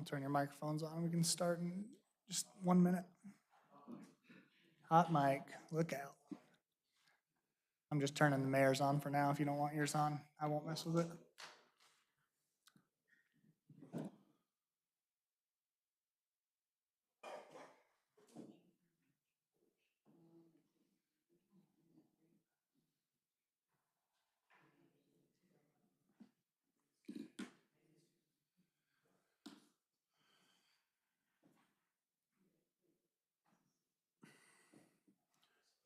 I'll turn your microphones on. We can start in just 1 minute. Hot mic, look out. I'm just turning the mayor's on for now. If you don't want yours on, I won't mess with it.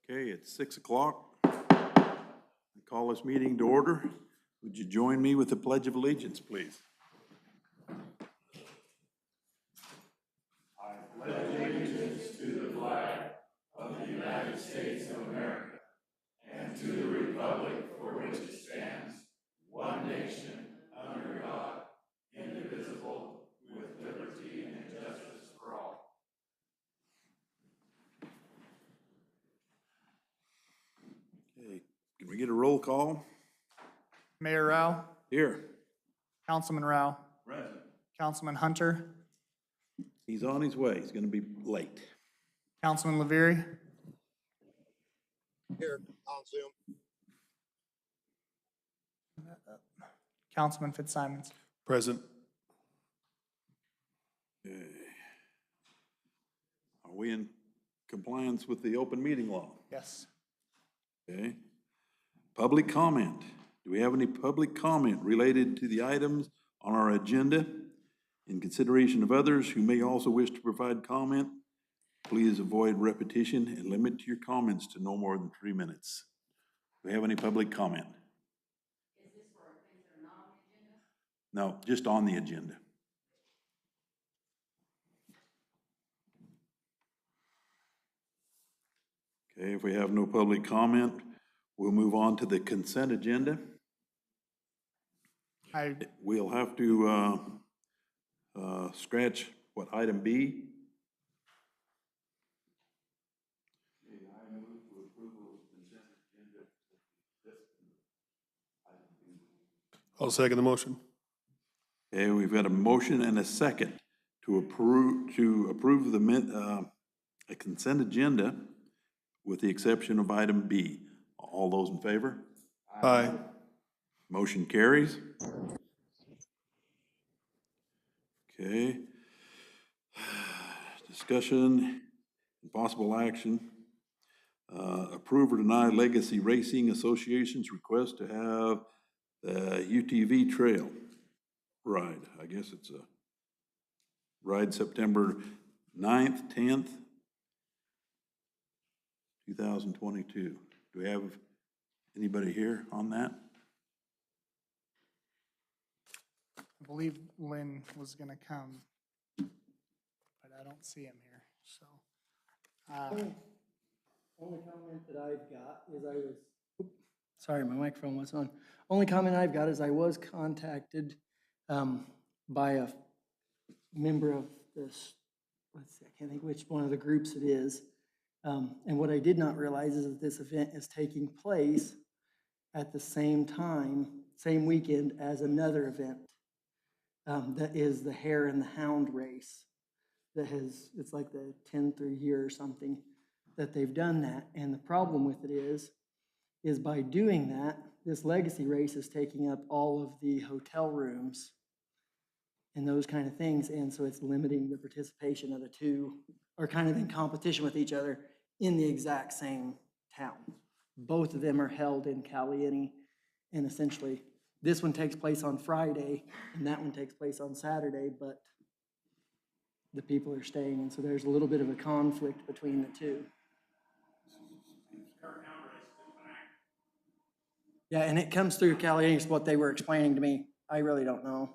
Okay, it's 6 o'clock. I call this meeting to order. Would you join me with the Pledge of Allegiance, please? Okay, can we get a roll call? Mayor Rao, Here. Councilman Rao, Present. Councilman Hunter, He's on his way. He's gonna be late. Councilman Laverie, Here, on Zoom. Councilman Fitzsimons. Present. Okay. Are we in compliance with the open meeting law? Yes. Okay. Public comment. Do we have any public comment related to the items on our agenda? In consideration of others who may also wish to provide comment, please avoid repetition and limit your comments to no more than 3 minutes. Do we have any public comment? Is this for things that are not on the agenda? No, just on the agenda. Okay, if we have no public comment, we'll move on to the consent agenda. We'll have to scratch what, item B? I'll second the motion. Okay, we've got a motion and a second to approve a consent agenda with the exception of item B. All those in favor? Aye. Motion carries. Okay. Discussion and possible action. Approve or deny Legacy Racing Association's request to have the UTV trail ride. I guess it's a ride September 9th, 10th, 2022. Do we have anybody here on that? I believe Lynn was gonna come, but I don't see him here, so. Only comment that I've got is sorry, my microphone was on. Only comment I've got is I was contacted by a member of this, let's see, I can't think which one of the groups it is. And what I did not realize is that this event is taking place at the same time, same weekend as another event. That is the Hare and the Hound race. It's like the 10th year or something that they've done that. And the problem with it is by doing that, this legacy race is taking up all of the hotel rooms and those kind of things. And so it's limiting the participation of the two, or kind of in competition with each other in the exact same town. Both of them are held in Caliente, and essentially this one takes place on Friday and that one takes place on Saturday, but the people are staying, and so there's a little bit of a conflict between the two. Yeah, and it comes through Caliente is what they were explaining to me. I really don't know.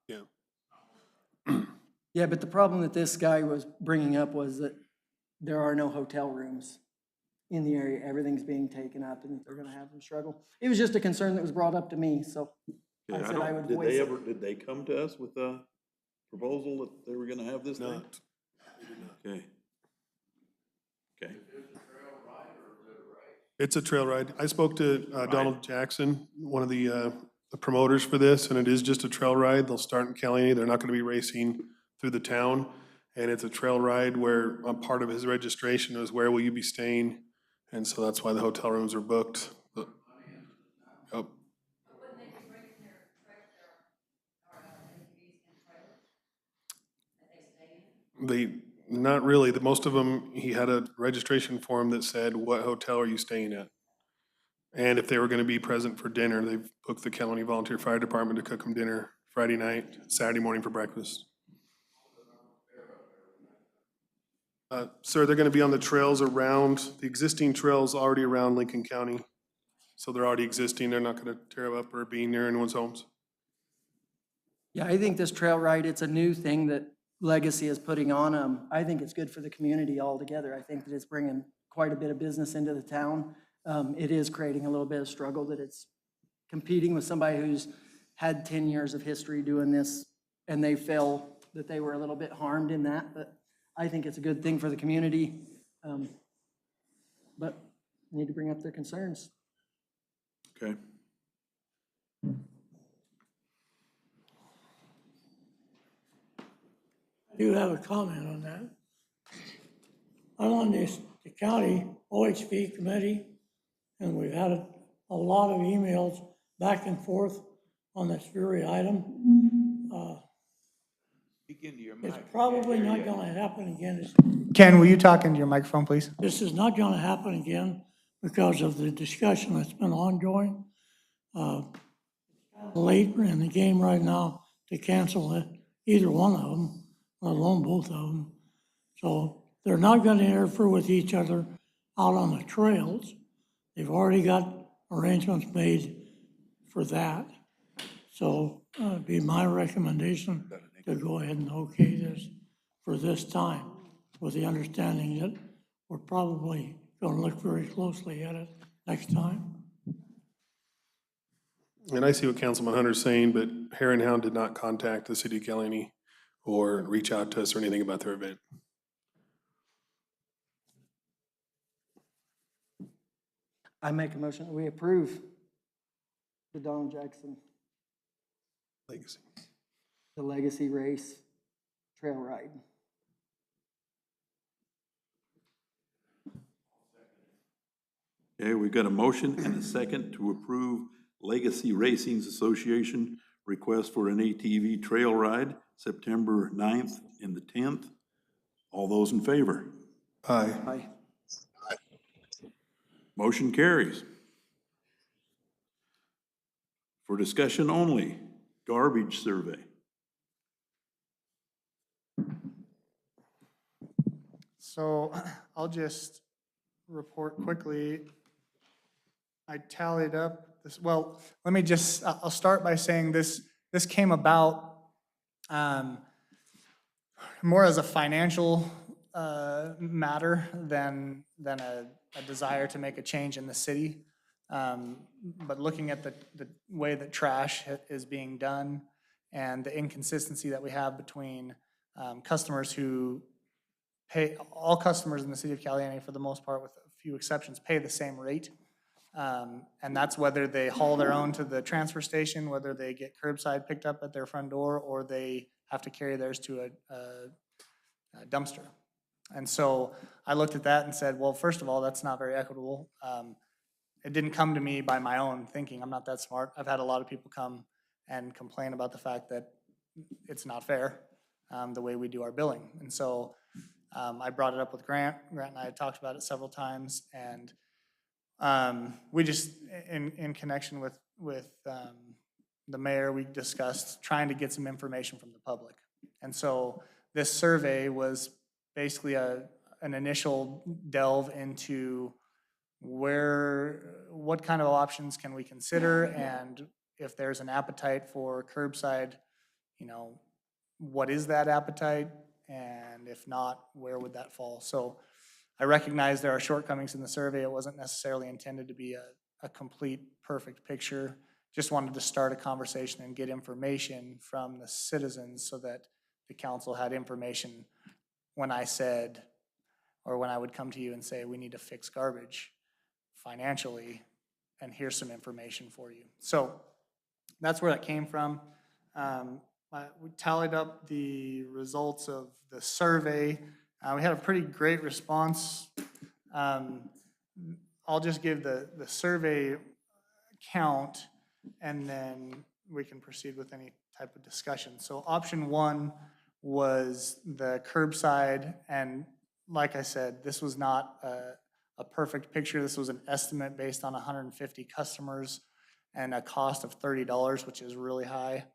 Yeah. Yeah, but the problem that this guy was bringing up was that there are no hotel rooms in the area. Everything's being taken up, and they're gonna have them struggle. It was just a concern that was brought up to me, so I said I would voice it. Did they come to us with a proposal that they were gonna have this thing? Not. Okay. Okay. It's a trail ride. I spoke to Donald Jackson, one of the the promoters for this, and it is just a trail ride. They'll start in Caliente. They're not gonna be racing through the town. And it's a trail ride where a part of his registration was where will you be staying? And so that's why the hotel rooms are booked. Yep. Wouldn't they be bringing their ATVs and trailers that they stay in? Not really. Most of them, he had a registration form that said, what hotel are you staying at? And if they were gonna be present for dinner, they've booked the Caledonia Volunteer Fire Department to cook them dinner Friday night, Saturday morning for breakfast. Sir, they're gonna be on the trails around, the existing trails already around Lincoln County. So they're already existing. They're not gonna tear them up or be near anyone's homes. Yeah, I think this trail ride, it's a new thing that Legacy is putting on. I think it's good for the community altogether. I think that it's bringing quite a bit of business into the town. It is creating a little bit of struggle that it's competing with somebody who's had 10 years of history doing this, and they feel that they were a little bit harmed in that, but I think it's a good thing for the community. But need to bring up their concerns. Okay. I do have a comment on that. I'm on the county OHV committee, and we've had a lot of emails back and forth on this very item. It's probably not gonna happen again. Ken, will you talk into your microphone, please? This is not gonna happen again because of the discussion that's been ongoing. Late in the game right now to cancel it, either one of them, let alone both of them. So they're not gonna interfere with each other out on the trails. They've already got arrangements made for that. So it'd be my recommendation to go ahead and okay this for this time, with the understanding that we're probably gonna look very closely at it next time. And I see what Councilman Hunter's saying, but Hare and Hound did not contact the city of Caledonia or reach out to us or anything about their event. I make a motion that we approve the Donald Jackson, Legacy. the Legacy Race Trail Ride. Okay, we've got a motion and a second to approve Legacy Racing's Association request for an ATV trail ride, September 9th and the 10th. All those in favor? Aye. Aye. Motion carries. For discussion only, garbage survey. So I'll just report quickly. I tallied up this, well, let me just, I'll start by saying this came about more as a financial matter than a desire to make a change in the city. But looking at the way that trash is being done and the inconsistency that we have between customers who pay, all customers in the city of Caliente, for the most part, with a few exceptions, pay the same rate. And that's whether they haul their own to the transfer station, whether they get curbside picked up at their front door, or they have to carry theirs to a dumpster. And so I looked at that and said, well, first of all, that's not very equitable. It didn't come to me by my own thinking. I'm not that smart. I've had a lot of people come and complain about the fact that it's not fair, the way we do our billing. And so I brought it up with Grant. Grant and I had talked about it several times, and we just, in connection with the mayor, we discussed trying to get some information from the public. And so this survey was basically an initial delve into what kind of options can we consider, and if there's an appetite for curbside, what is that appetite? And if not, where would that fall? So I recognize there are shortcomings in the survey. It wasn't necessarily intended to be a complete, perfect picture. Just wanted to start a conversation and get information from the citizens so that the council had information when I said, or when I would come to you and say, we need to fix garbage financially, and here's some information for you. So that's where that came from. We tallied up the results of the survey. We had a pretty great response. I'll just give the survey count, and then we can proceed with any type of discussion. So option one was the curbside, and like I said, this was not a perfect picture. This was an estimate based on 150 customers and a cost of $30, which is really high.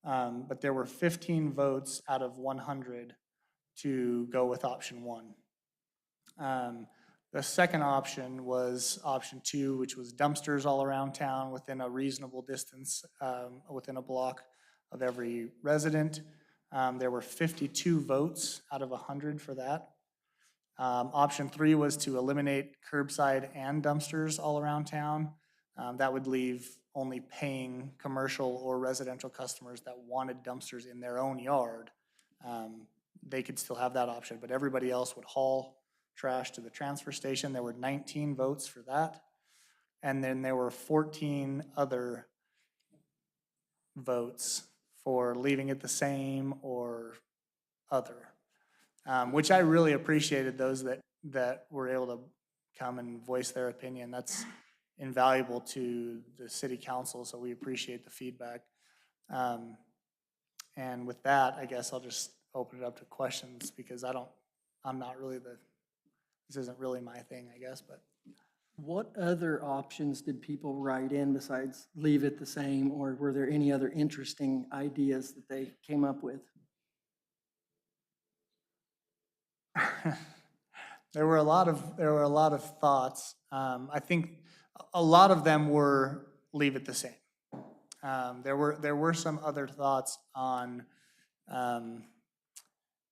But there were 15 votes out of 100 to go with option one. The second option was option two, which was dumpsters all around town within a reasonable distance, within a block of every resident. There were 52 votes out of 100 for that. Option three was to eliminate curbside and dumpsters all around town. That would leave only paying commercial or residential customers that wanted dumpsters in their own yard. They could still have that option, but everybody else would haul trash to the transfer station. There were 19 votes for that. And then there were 14 other votes for leaving it the same or other, which I really appreciated those that were able to come and voice their opinion. That's invaluable to the city council, so we appreciate the feedback. And with that, I guess I'll just open it up to questions, because I'm not really this isn't really my thing, I guess, but. What other options did people write in besides leave it the same, or were there any other interesting ideas that they came up with? There were a lot of thoughts. I think a lot of them were leave it the same. There were some other thoughts on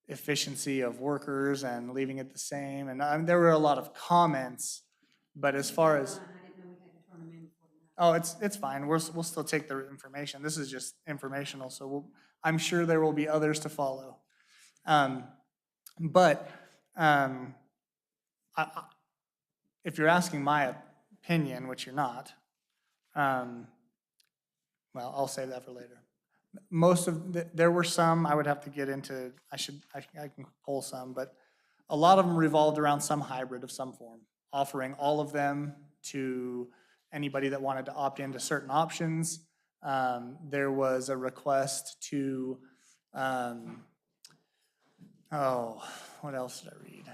efficiency of workers and leaving it the same, and there were a lot of comments. But as far as, I didn't know we had to turn them in before the night. oh, it's fine. We'll still take the information. This is just informational, so I'm sure there will be others to follow. But if you're asking my opinion, which you're not, well, I'll save that for later. There were some, I would have to get into, I can pull some, but a lot of them revolved around some hybrid of some form, offering all of them to anybody that wanted to opt into certain options. There was a request to, what else did I read?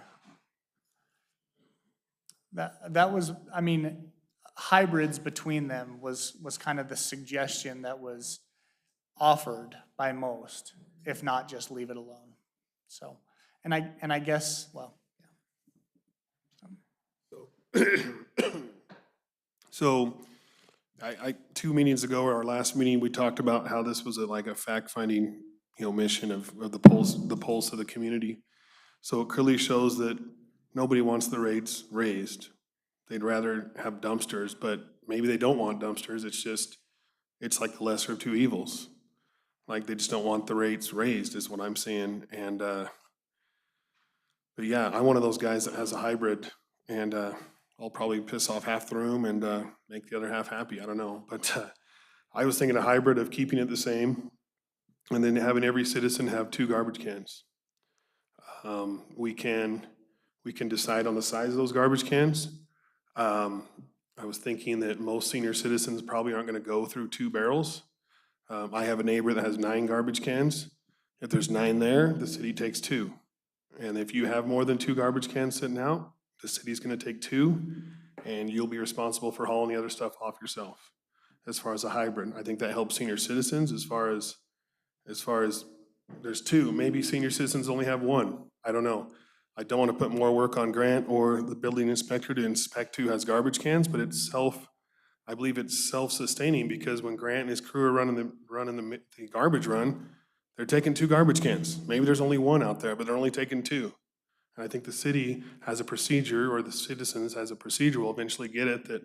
That was, I mean, hybrids between them was kind of the suggestion that was offered by most, if not just leave it alone. So, and I guess, well, So, I 2 meetings ago, or our last meeting, we talked about how this was like a fact-finding, mission of the pulse of the community. So it clearly shows that nobody wants the rates raised. They'd rather have dumpsters, but maybe they don't want dumpsters. It's like the lesser of two evils. Like, they just don't want the rates raised, is what I'm saying. And, but yeah, I'm one of those guys that has a hybrid, and, I'll probably piss off half the room and make the other half happy. I don't know. But I was thinking a hybrid of keeping it the same and then having every citizen have 2 garbage cans. We can decide on the size of those garbage cans. I was thinking that most senior citizens probably aren't going to go through 2 barrels. I have a neighbor that has 9 garbage cans. If there's 9 there, the city takes 2. And if you have more than 2 garbage cans sitting out, the city's gonna take 2, and you'll be responsible for hauling the other stuff off yourself. As far as a hybrid, I think that helps senior citizens as far as there's 2, maybe senior citizens only have 1, I don't know. I don't wanna put more work on Grant or the building inspector to inspect who has garbage cans, but I believe it's self-sustaining, because when Grant and his crew are running the garbage run, they're taking 2 garbage cans. Maybe there's only 1 out there, but they're only taking 2. And I think the city has a procedure, or the citizens has a procedure, will eventually get it, that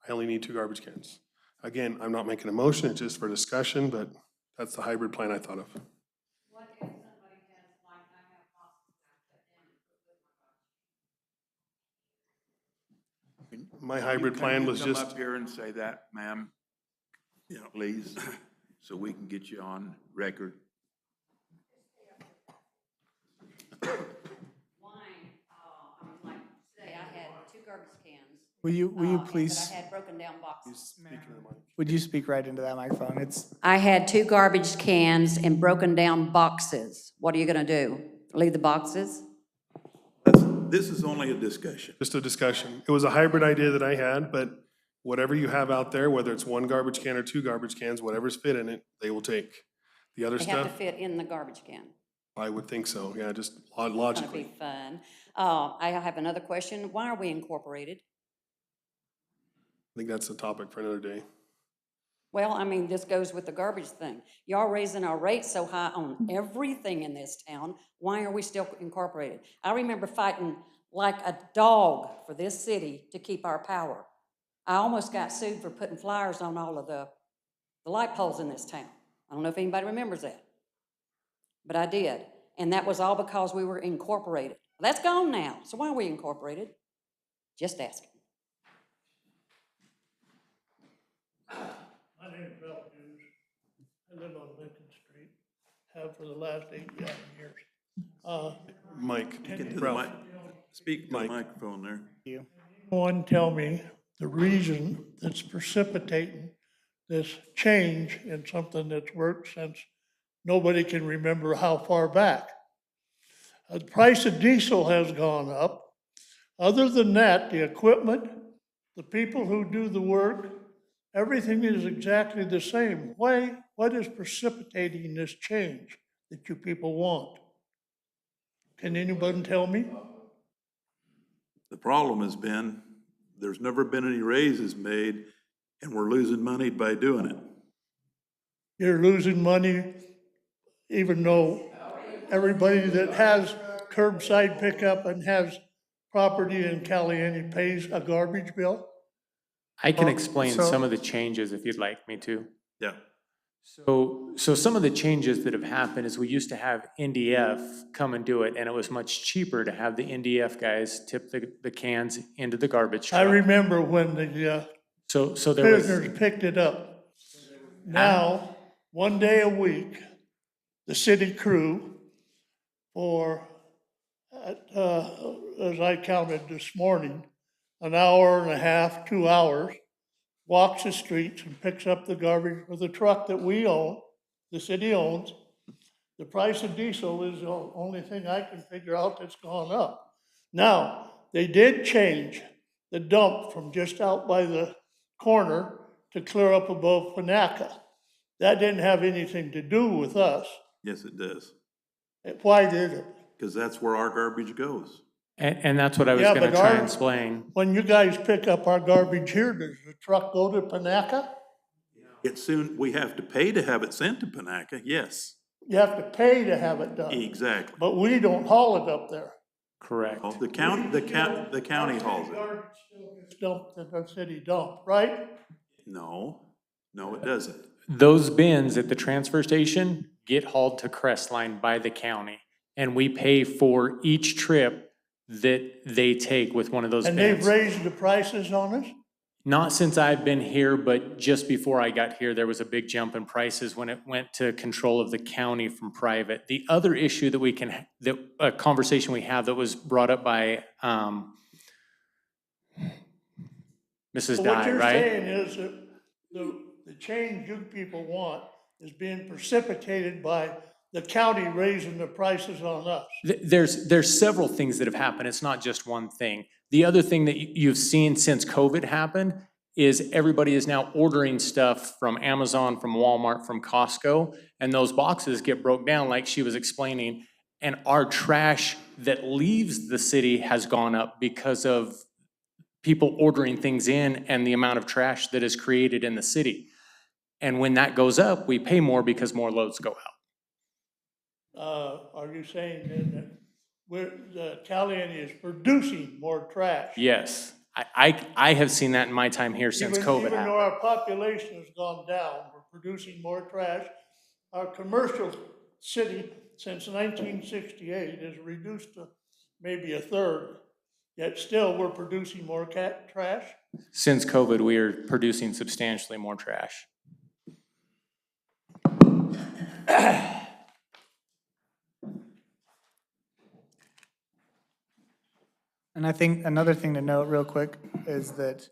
I only need 2 garbage cans. Again, I'm not making a motion, it's just for discussion, but that's the hybrid plan I thought of. What if somebody has, like, I have boxes I put in and put with my garbage? My hybrid plan was Can you just, come up here and say that, ma'am? Yeah. Please? so we can get you on record. Like today I had 2 garbage cans. Will you But please, I had broken down boxes. Speaking of the mic. would you speak right into that microphone? I had 2 garbage cans and broken down boxes. What are you gonna do? Leave the boxes? This is only a discussion. Just a discussion. It was a hybrid idea that I had, but whatever you have out there, whether it's 1 garbage can or 2 garbage cans, whatever's fit in it, they will take. The other They have to stuff, fit in the garbage can. I would think so, yeah, just It's gonna logically. be fun. I have another question. Why are we incorporated? I think that's a topic for another day. Well, I mean, this goes with the garbage thing. Y'all raising our rates so high on everything in this town. Why are we still incorporated? I remember fighting like a dog for this city to keep our power. I almost got sued for putting flyers on all of the light poles in this town. I don't know if anybody remembers that. But I did. And that was all because we were incorporated. That's gone now. So why are we incorporated? Just asking. My name's Ralph Hughes. I live on Lincoln Street, have for the last 8 years. Mike, Get to the Ralph, mic. Speak to the Mike. microphone there. One tell me the reason that's precipitating this change in something that's worked since nobody can remember how far back. The price of diesel has gone up. Other than that, the equipment, the people who do the work, everything is exactly the same. Why, what is precipitating this change that you people want? Can anybody tell me? The problem has been, there's never been any raises made, and we're losing money by doing it. You're losing money even though everybody that has curbside pickup and has property in Caliente pays a garbage bill? I can explain so- some of the changes if you'd like me to. Yeah. So some of the changes that have happened is we used to have NDF come and do it, and it was much cheaper to have the NDF guys tip the cans into the garbage I truck. remember when the So there was, prisoners picked it up. Now, 1 day a week, the city crew for, as I counted this morning, an hour and a half, 2 hours, walks the streets and picks up the garbage with a truck that we own, the city owns. The price of diesel is the only thing I can figure out that's gone up. Now, they did change the dump from just out by the corner to clear up above Panaca. That didn't have anything to do with us. Yes, it does, Why did it? because that's where our garbage goes. and that's what I was Yeah, gonna but try our- and explain. When you guys pick up our garbage here, does the truck go to Panaca? We have to pay to have it sent to Panaca, yes, You have to pay to have it done, exactly. but we don't haul it up there. Correct. Oh, the county hauls it. Garbage still gets dumped at the city dump, right? No, it doesn't. Those bins at the transfer station get hauled to Crestline by the county, and we pay for each trip that they take with one of those And they've bins. raised the prices on us? Not since I've been here, but just before I got here, there was a big jump in prices when it went to control of the county from private. The other issue that a conversation we have that was brought up by, Mrs. So what Dye, you're right? saying is that the change you people want is being precipitated by the county raising the prices on us. There's several things that have happened. It's not just one thing. The other thing that you've seen since COVID happened is everybody is now ordering stuff from Amazon, from Walmart, from Costco, and those boxes get broke down like she was explaining. And our trash that leaves the city has gone up because of people ordering things in and the amount of trash that is created in the city. And when that goes up, we pay more because more loads go out. Are you saying then that the Caliente is producing more trash? Yes, I have seen that in my time here since COVID Even though happened. our population has gone down, we're producing more trash. Our commercial city since 1968 is reduced to maybe a third, yet still we're producing more trash. Since COVID, we are producing substantially more trash. And I think another thing to note real quick is that,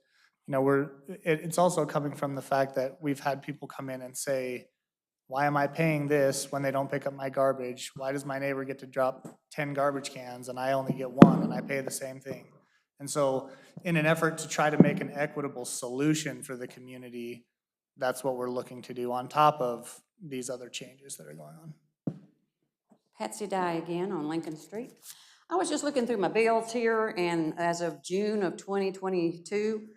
it's also coming from the fact that we've had people come in and say, why am I paying this when they don't pick up my garbage? Why does my neighbor get to drop 10 garbage cans and I only get one and I pay the same thing? And so in an effort to try to make an equitable solution for the community, that's what we're looking to do on top of these other changes that are going on. Patsy Dye again on Lincoln Street. I was just looking through my bills here, and as of June of 2022,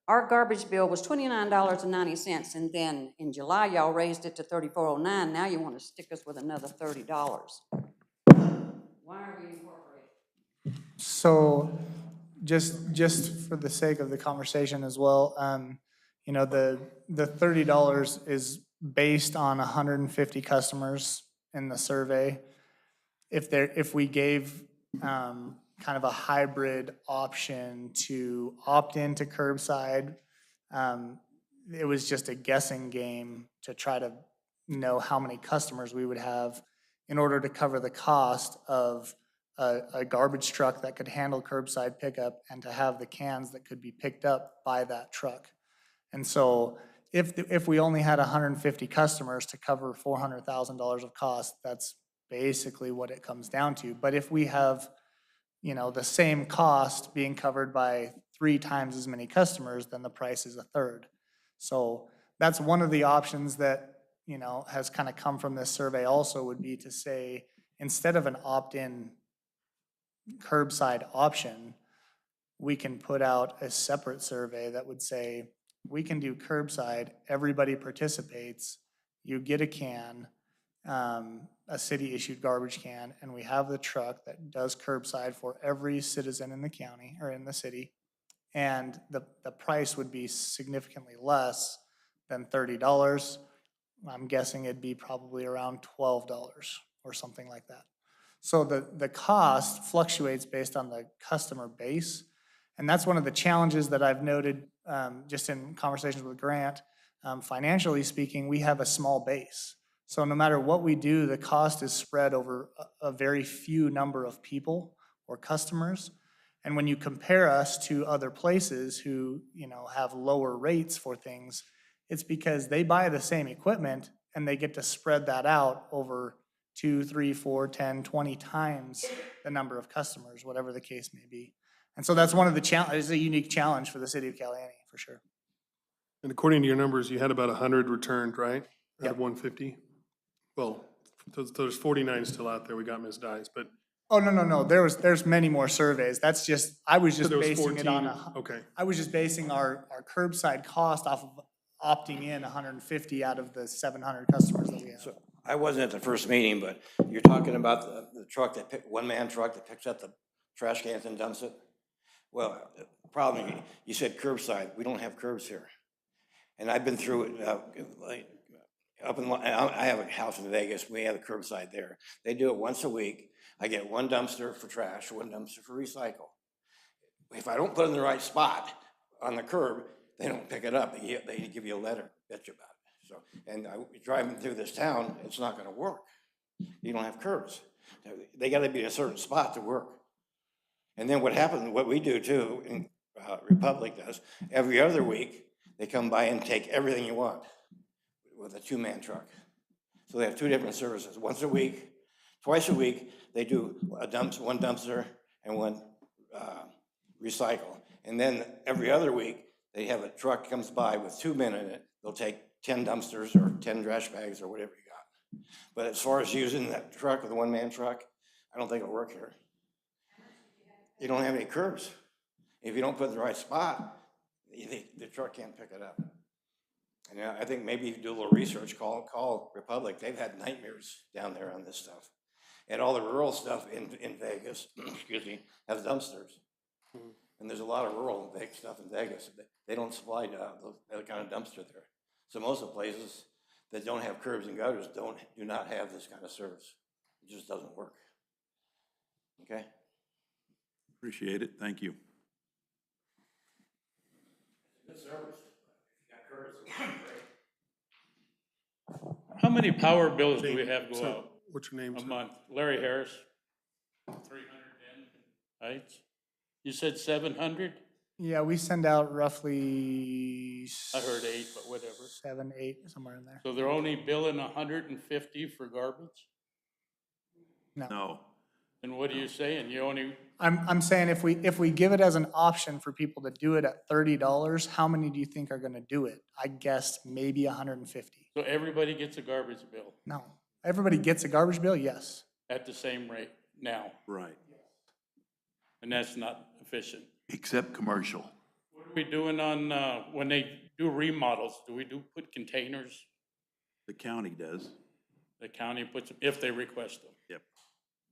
our garbage bill was $29.90, and then in July, y'all raised it to $34.09. Now you want to stick us with another $30. Why are we incorporated? So just for the sake of the conversation as well, the $30 is based on 150 customers in the survey. If we gave kind of a hybrid option to opt into curbside, it was just a guessing game to try to know how many customers we would have in order to cover the cost of a garbage truck that could handle curbside pickup and to have the cans that could be picked up by that truck. And so if we only had 150 customers to cover $400,000 of cost, that's basically what it comes down to. But if we have, the same cost being covered by 3 times as many customers, then the price is a third. So that's one of the options that, has kind of come from this survey also, would be to say, instead of an opt-in curbside option, we can put out a separate survey that would say, we can do curbside, everybody participates, you get a can, a city-issued garbage can, and we have the truck that does curbside for every citizen in the county or in the city. And the price would be significantly less than $30. I'm guessing it'd be probably around $12 or something like that. So the cost fluctuates based on the customer base. And that's one of the challenges that I've noted just in conversations with Grant. Financially speaking, we have a small base. So no matter what we do, the cost is spread over a very few number of people or customers. And when you compare us to other places who, have lower rates for things, it's because they buy the same equipment and they get to spread that out over 2, 3, 4, 10, 20 times the number of customers, whatever the case may be. And so that's one of the challenges, a unique challenge for the city of Caliente, for sure. And according to your numbers, you had about 100 returned, right? Out Yep. of 150? Well, there's 49 still out there. We got Ms. Dyes, but. Oh, no. There's many more surveys. That's just, I was just there was basing it on 14. Okay. I was just basing our curbside cost off of opting in 150 out of the 700 customers that we have. So I wasn't at the first meeting, but you're talking about the truck one-man truck that picks up the trash cans and dumps it? Well, the problem, you said curbside. We don't have curbs here. And I've been through it, I have a house in Vegas. We have a curbside there. They do it once a week. I get one dumpster for trash, one dumpster for recycle. If I don't put it in the right spot on the curb, they don't pick it up. They give you a letter, bitch about it. So, and driving through this town, it's not going to work. You don't have curbs. They got to be a certain spot to work. And then what happens, what we do too, in Republic does, every other week, they come by and take everything you want with a 2-man truck. So they have 2 different services. Once a week, twice a week, they do one dumpster and one recycle. And then every other week, they have a truck comes by with 2 men in it. They'll take 10 dumpsters or 10 trash bags or whatever you got. But as far as using that truck with a 1-man truck, I don't think it'll work here. You don't have any curbs. If you don't put it in the right spot, the truck can't pick it up. And I think maybe if you do a little research, call Republic. They've had nightmares down there on this stuff. And all the rural stuff in Vegas, excuse me, has dumpsters. And there's a lot of rural stuff in Vegas. They don't supply that kind of dumpster there. So most of the places that don't have curbs and gutters do not have this kind of service. It just doesn't work. Okay? Appreciate it. Thank you. Good service. If you got curbs, How many power bills do we have go Sir, out what's your name, a sir? month? Larry Harris, 300 Heights. You said 700? Yeah, we send out roughly. I heard 8, but whatever. 7, 8, somewhere in there. So they're only billing 150 for garbage? No. And what are you saying? You only, I'm saying if we give it as an option for people to do it at $30, how many do you think are gonna do it? I guess maybe 150. so everybody gets a garbage bill No, everybody gets a garbage bill, yes. at the same rate now, Right. and that's not efficient. Except commercial. What are we doing on, when they do remodels? Do we put containers? The county does. The county puts them, if they request them. Yep.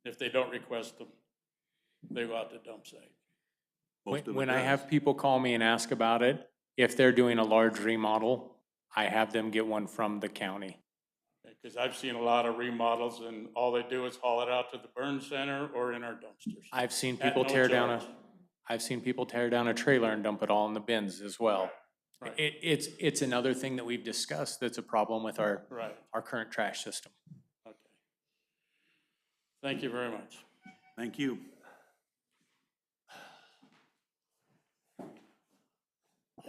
If they don't request them, they go out to dump site. Most of it When I does. have people call me and ask about it, if they're doing a large remodel, I have them get one from the county. Because I've seen a lot of remodels and all they do is haul it out to the burn center or in our dumpsters. I've seen At people no tear down charge. I've seen people tear down a trailer and dump it all in the bins as well. Right. It's another thing that we've discussed that's a problem with our Right, current trash system. okay. Thank you very much. Thank you.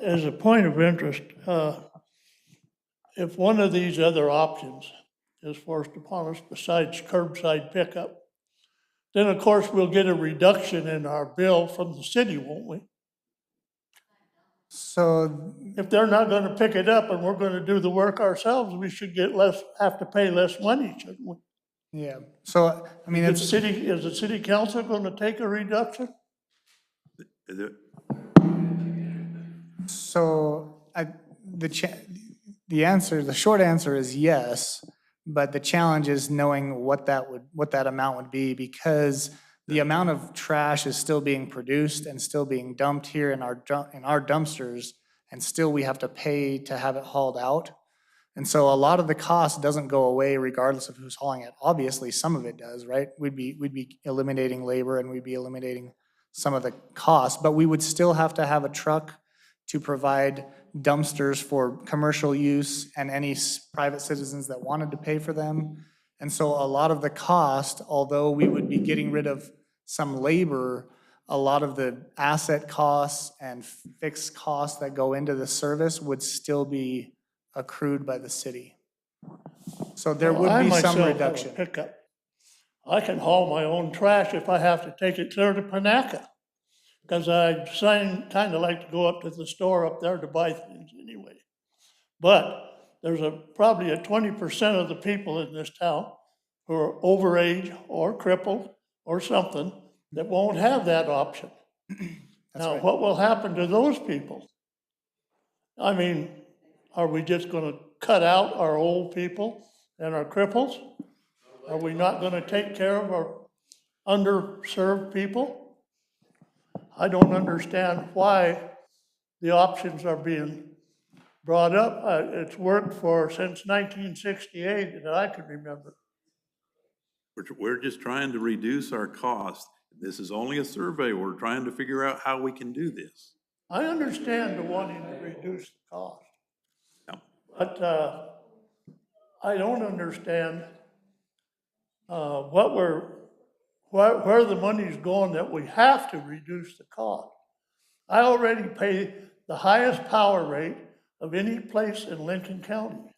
As a point of interest, if one of these other options is forced upon us besides curbside pickup, then of course we'll get a reduction in our bill from the city, won't we? So, If they're not gonna pick it up and we're gonna do the work ourselves, we should have to pay less money, shouldn't we? yeah, so, I mean, Is it's, the city council gonna take a reduction? Is it- so, the short answer is yes, but the challenge is knowing what that amount would be, because the amount of trash is still being produced and still being dumped here in our dumpsters, and still we have to pay to have it hauled out. And so a lot of the cost doesn't go away regardless of who's hauling it. Obviously, some of it does, right? We'd be eliminating labor and we'd be eliminating some of the costs, but we would still have to have a truck to provide dumpsters for commercial use and any private citizens that wanted to pay for them. And so a lot of the cost, although we would be getting rid of some labor, a lot of the asset costs and fixed costs that go into the service would still be accrued by the city. So there Well, would I be some myself have a reduction. pickup. I can haul my own trash if I have to take it clear to Panaca. Because I kind of like to go up to the store up there to buy things anyway. But there's probably a 20% of the people in this town who are overage or crippled or something that won't have that option. Now, what will happen to those people? I mean, are we just gonna cut out our old people and our cripples? Are we not gonna take care of our underserved people? I don't understand why the options are being brought up. It's worked since 1968 that I can remember. We're just trying to reduce our cost. This is only a survey. We're trying to figure out how we can do this. I understand the wanting to reduce the cost. Yeah. But I don't understand where the money's going that we have to reduce the cost. I already pay the highest power rate of any place in Lincoln County,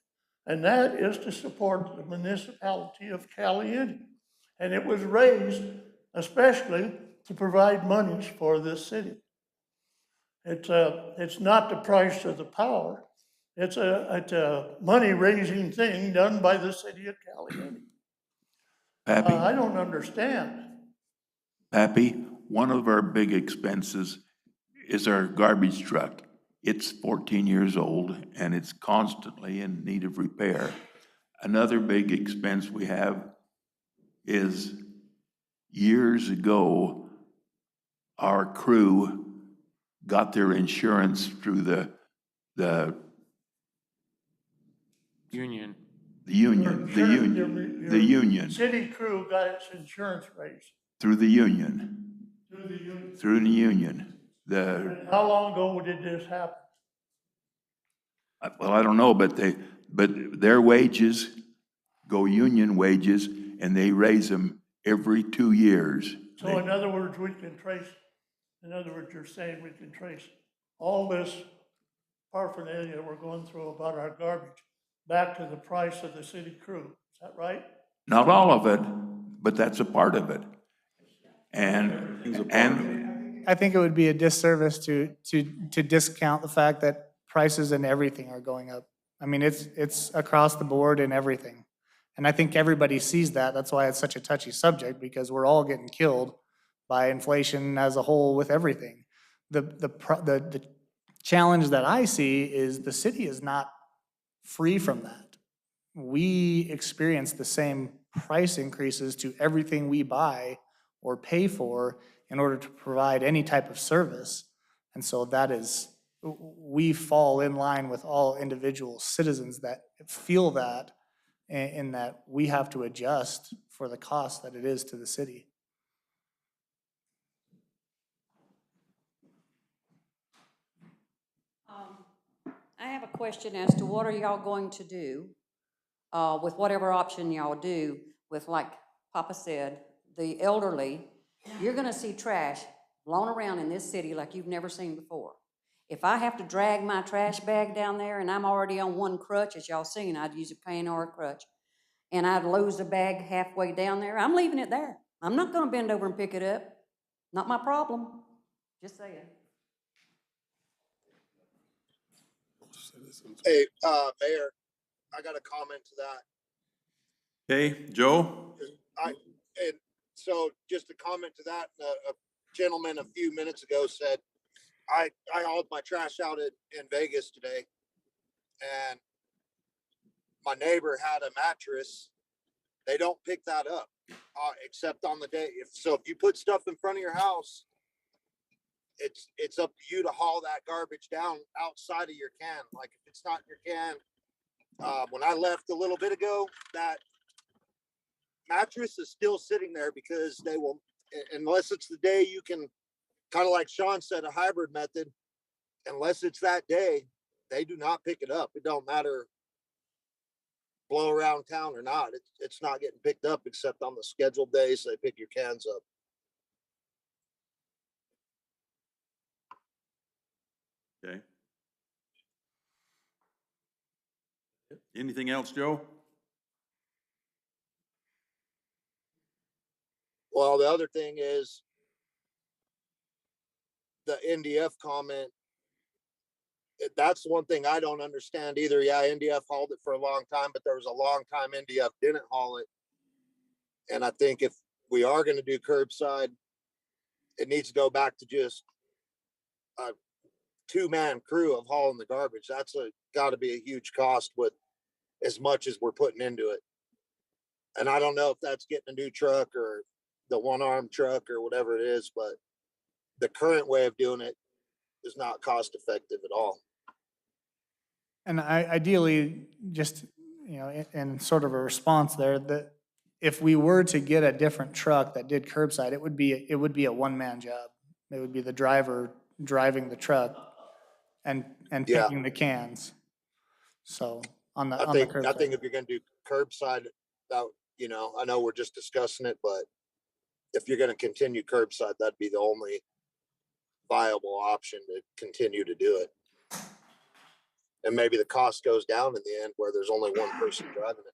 and that is to support the municipality of Caliente. And it was raised especially to provide monies for this city. It's not the price of the power. It's a money-raising thing done by the city of Caliente. Pappy, I don't understand. Pappy, one of our big expenses is our garbage truck. It's 14 years old and it's constantly in need of repair. Another big expense we have is years ago, our crew got their insurance through the Union. the union, City crew got its insurance raised through the union. How long ago did this happen? Well, I don't know, but their wages go union wages, and they raise them every 2 years. So in other words, you're saying we can trace all this paraphernalia we're going through about our garbage back to the price of the city crew. Is that right? Not all of it, but that's a part of it. And I think it would be a disservice to discount the fact that prices and everything are going up. I mean, it's across the board in everything. And I think everybody sees that. That's why it's such a touchy subject, because we're all getting killed by inflation as a whole with everything. The challenge that I see is the city is not free from that. We experience the same price increases to everything we buy or pay for in order to provide any type of service. And so that is, we fall in line with all individual citizens that feel that, in that we have to adjust for the cost that it is to the city. I have a question as to what are y'all going to do with whatever option y'all do with, like Papa said, the elderly. You're gonna see trash blown around in this city like you've never seen before. If I have to drag my trash bag down there and I'm already on one crutch, as y'all seen, I'd use a cane or a crutch, and I'd lose the bag halfway down there, I'm leaving it there. I'm not gonna bend over and pick it up. Not my problem. Just saying. Hey, Mayor, I got a comment to that. Okay, Joe? And so just a comment to that, a gentleman a few minutes ago said, I hauled my trash out in Vegas today, and my neighbor had a mattress. They don't pick that up, except on the day. If you put stuff in front of your house, it's up to you to haul that garbage down outside of your can. Like if it's not in your can, when I left a little bit ago, that mattress is still sitting there because they will, unless it's the day you can, kind of like Sean said, a hybrid method, unless it's that day, they do not pick it up. It don't matter blow around town or not. It's not getting picked up except on the scheduled days they pick your cans up. Okay. Anything else, Joe? Well, the other thing is the NDF comment. That's one thing I don't understand either. Yeah, NDF hauled it for a long time, but there was a long time NDF didn't haul it. And I think if we are going to do curbside, it needs to go back to just a 2-man crew of hauling the garbage. That's got to be a huge cost with as much as we're putting into it. And I don't know if that's getting a new truck or the one-arm truck or whatever it is, but the current way of doing it is not cost effective at all. And ideally, just, you know, in sort of a response there, that if we were to get a different truck that did curbside, it would be a one-man job. It would be the driver driving the truck and picking the cans. So on the curbside. I think if you're going to do curbside, you know, I know we're just discussing it, but if you're going to continue curbside, that'd be the only viable option to continue to do it. And maybe the cost goes down in the end where there's only one person driving it.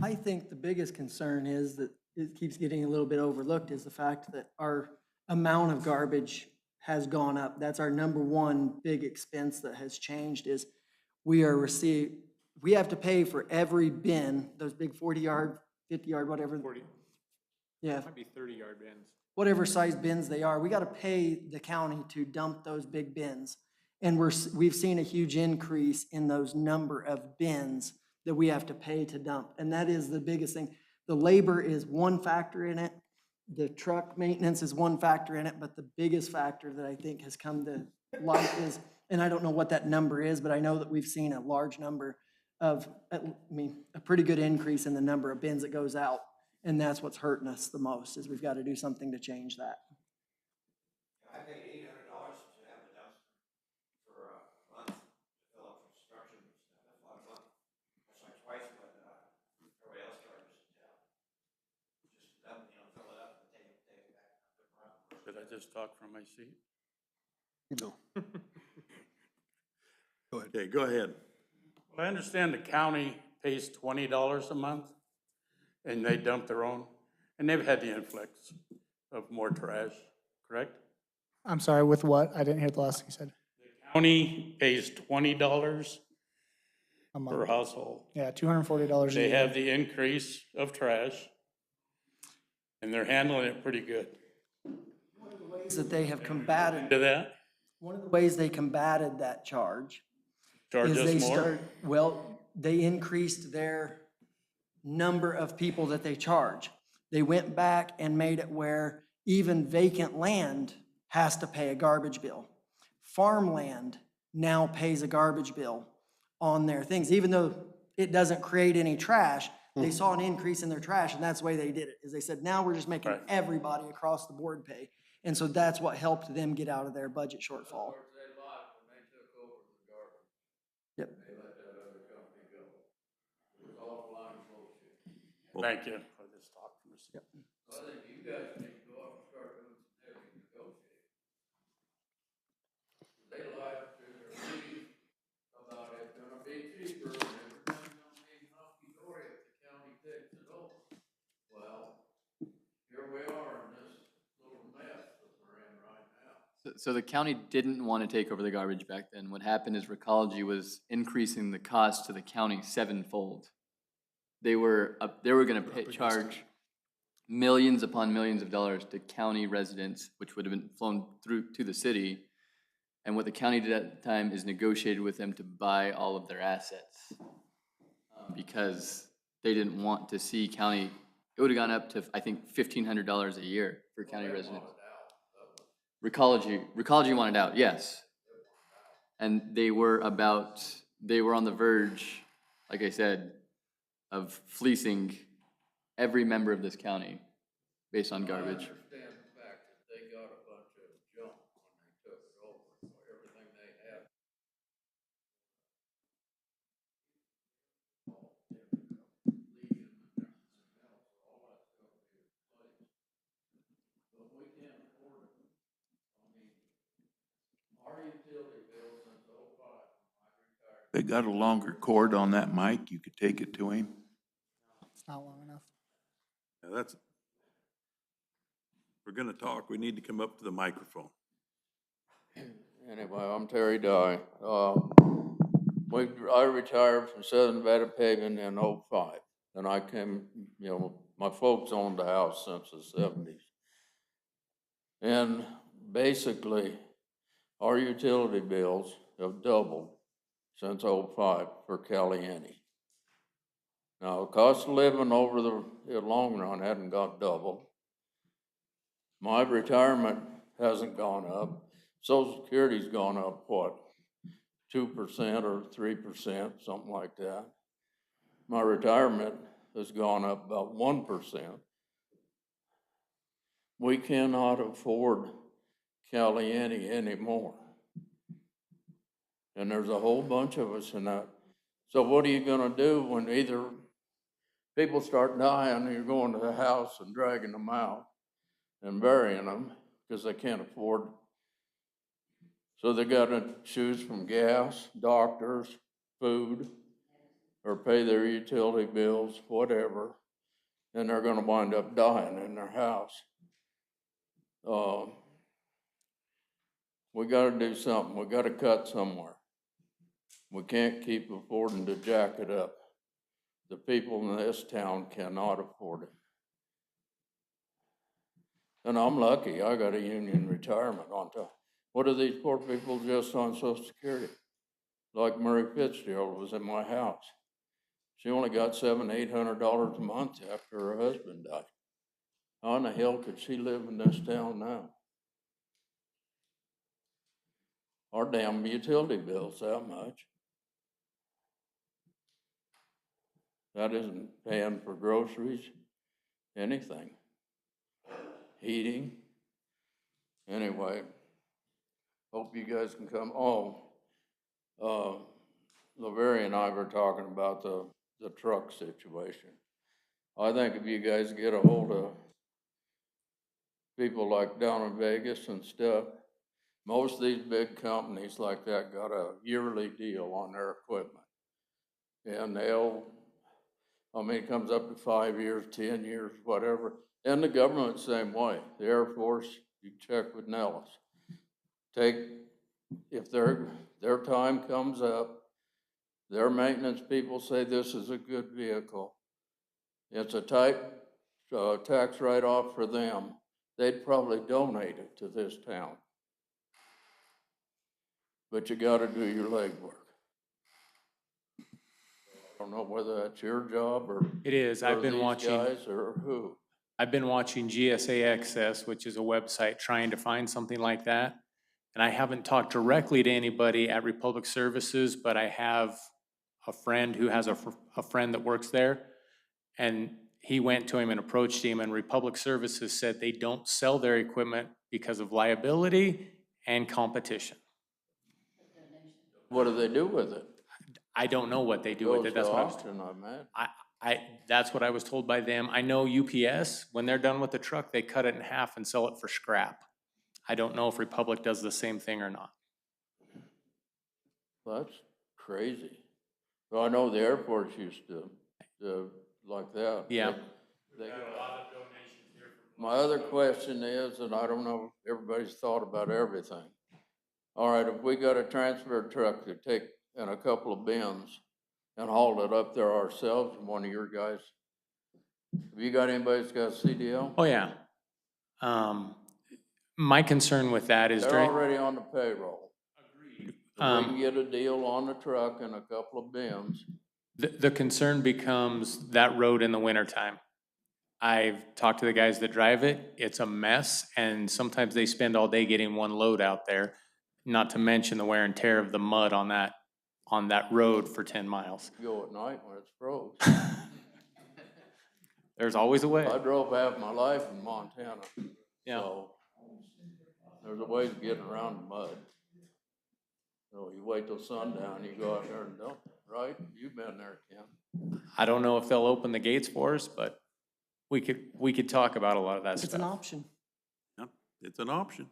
I think the biggest concern is that it keeps getting a little bit overlooked is the fact that our amount of garbage has gone up. That's our number one big expense that has changed is we have to pay for every bin, those big 40-yard, 50-yard, whatever. 40. Yeah. Might be 30-yard bins. Whatever size bins they are, we got to pay the county to dump those big bins. And we've seen a huge increase in those number of bins that we have to pay to dump. And that is the biggest thing. The labor is one factor in it. The truck maintenance is one factor in it, but the biggest factor that I think has come to light is, and I don't know what that number is, but I know that we've seen a large number of, a pretty good increase in the number of bins that goes out. And that's what's hurting us the most, is we've got to do something to change that. I paid $800 to have the dumpster for a month to fill up construction and stuff. That's a lot of money. just talk from my seat? No. Okay, go ahead. Well, I understand the county pays $20 a month, and they dump their own, and they've had the influx of more trash, correct? I'm sorry, with what? I didn't hear the last thing you said. County pays $20 A per month. household. Yeah, $240 a They year. have the increase of trash, and they're handling it pretty good. Ways that they have combated, To that, one of the ways they combated that charge charge is they us more. they increased their number of people that they charge. They went back and made it where even vacant land has to pay a garbage bill. Farmland now pays a garbage bill on their things, even though it doesn't create any trash. They saw an increase in their trash, and that's the way they did it, is they said, now we're just making Right. everybody across the board pay. And so that's what helped them get out of their budget shortfall. Yep. Thank you for this talk from the seat. So the county didn't want to take over the garbage back then. What happened is Recology was increasing the cost to the county sevenfold. They were going to charge millions upon millions of dollars to county residents, which would have been flown through to the city. And what the county did at the time is negotiated with them to buy all of their assets. Because they didn't want to see county, it would have gone up to, I think, $1,500 a year for county residents. Recology wanted out, yes. And they were on the verge, like I said, of fleecing every member of this county based on garbage. They got a longer cord on that mic, you could take it to him. It's not long enough. Now that's, if we're gonna talk, we need to come up to the microphone. Anyway, I'm Terry Dye. I retired from Southern Nevada Paving in '05. And I came, my folks owned the house since the '70s. And basically, our utility bills have doubled since '05 for Caliente. Now, the cost of living over the long run hadn't got doubled. My retirement hasn't gone up. Social Security's gone up, what, 2% or 3%, something like that. My retirement has gone up about 1%. We cannot afford Caliente anymore. And there's a whole bunch of us in that. So what are you gonna do when either people start dying and you're going to the house and dragging them out and burying them because they can't afford? So they gotta choose from gas, doctors, food, or pay their utility bills, whatever, and they're gonna wind up dying in their house. We gotta do something. We gotta cut somewhere. We can't keep affording to jack it up. The people in this town cannot afford it. And I'm lucky, I got a union retirement on top. What are these poor people just on Social Security? Like Murray Fitzgerald was in my house. She only got $700, $800 a month after her husband died. How in the hell could she live in this town now? Our damn utility bill's that much. That isn't paying for groceries, anything. Heating. Anyway, hope you guys can come. LaVeria and I were talking about the truck situation. I think if you guys get a hold of people like down in Vegas and stuff, most of these big companies like that got a yearly deal on their equipment. And it comes up to 5 years, 10 years, whatever. And the government, same way. The Air Force, you check with Nellis. If their time comes up, their maintenance people say this is a good vehicle. It's a type tax write-off for them. They'd probably donate it to this town. But you gotta do your legwork. I don't know whether that's your job or. It is. I've or been these watching. guys or who. I've been watching GSA Access, which is a website trying to find something like that. And I haven't talked directly to anybody at Republic Services, but I have a friend who has a friend that works there. And he went to him and approached him, and Republic Services said they don't sell their equipment because of liability and competition. What do they do with it? I don't know what they do with it. That's what I was auction, I imagine. that's what I was told by them. I know UPS, when they're done with the truck, they cut it in half and sell it for scrap. I don't know if Republic does the same thing or not. That's crazy. Well, I know the Air Force used to like that. Yeah. My other question is, and I don't know if everybody's thought about everything. All right, if we got a transfer truck to take in a couple of bins and haul it up there ourselves, and one of your guys, have you got anybody that's got a CDL? Oh, yeah. My concern with that is They're already on the payroll. Agreed. If we can Um, get a deal on the truck and a couple of bins, the concern becomes that road in the wintertime. I've talked to the guys that drive it. It's a mess, and sometimes they spend all day getting one load out there, not to mention the wear and tear of the mud on that road for 10 miles. go at night when it's froze. There's always a way. I drove half my life in Montana. Yeah. So there's a way of getting around the mud. So you wait till sundown, you go out there and dump it, right? You've been there, Ken. I don't know if they'll open the gates for us, but we could talk about a lot of that It's an stuff. option. Yep, it's an option,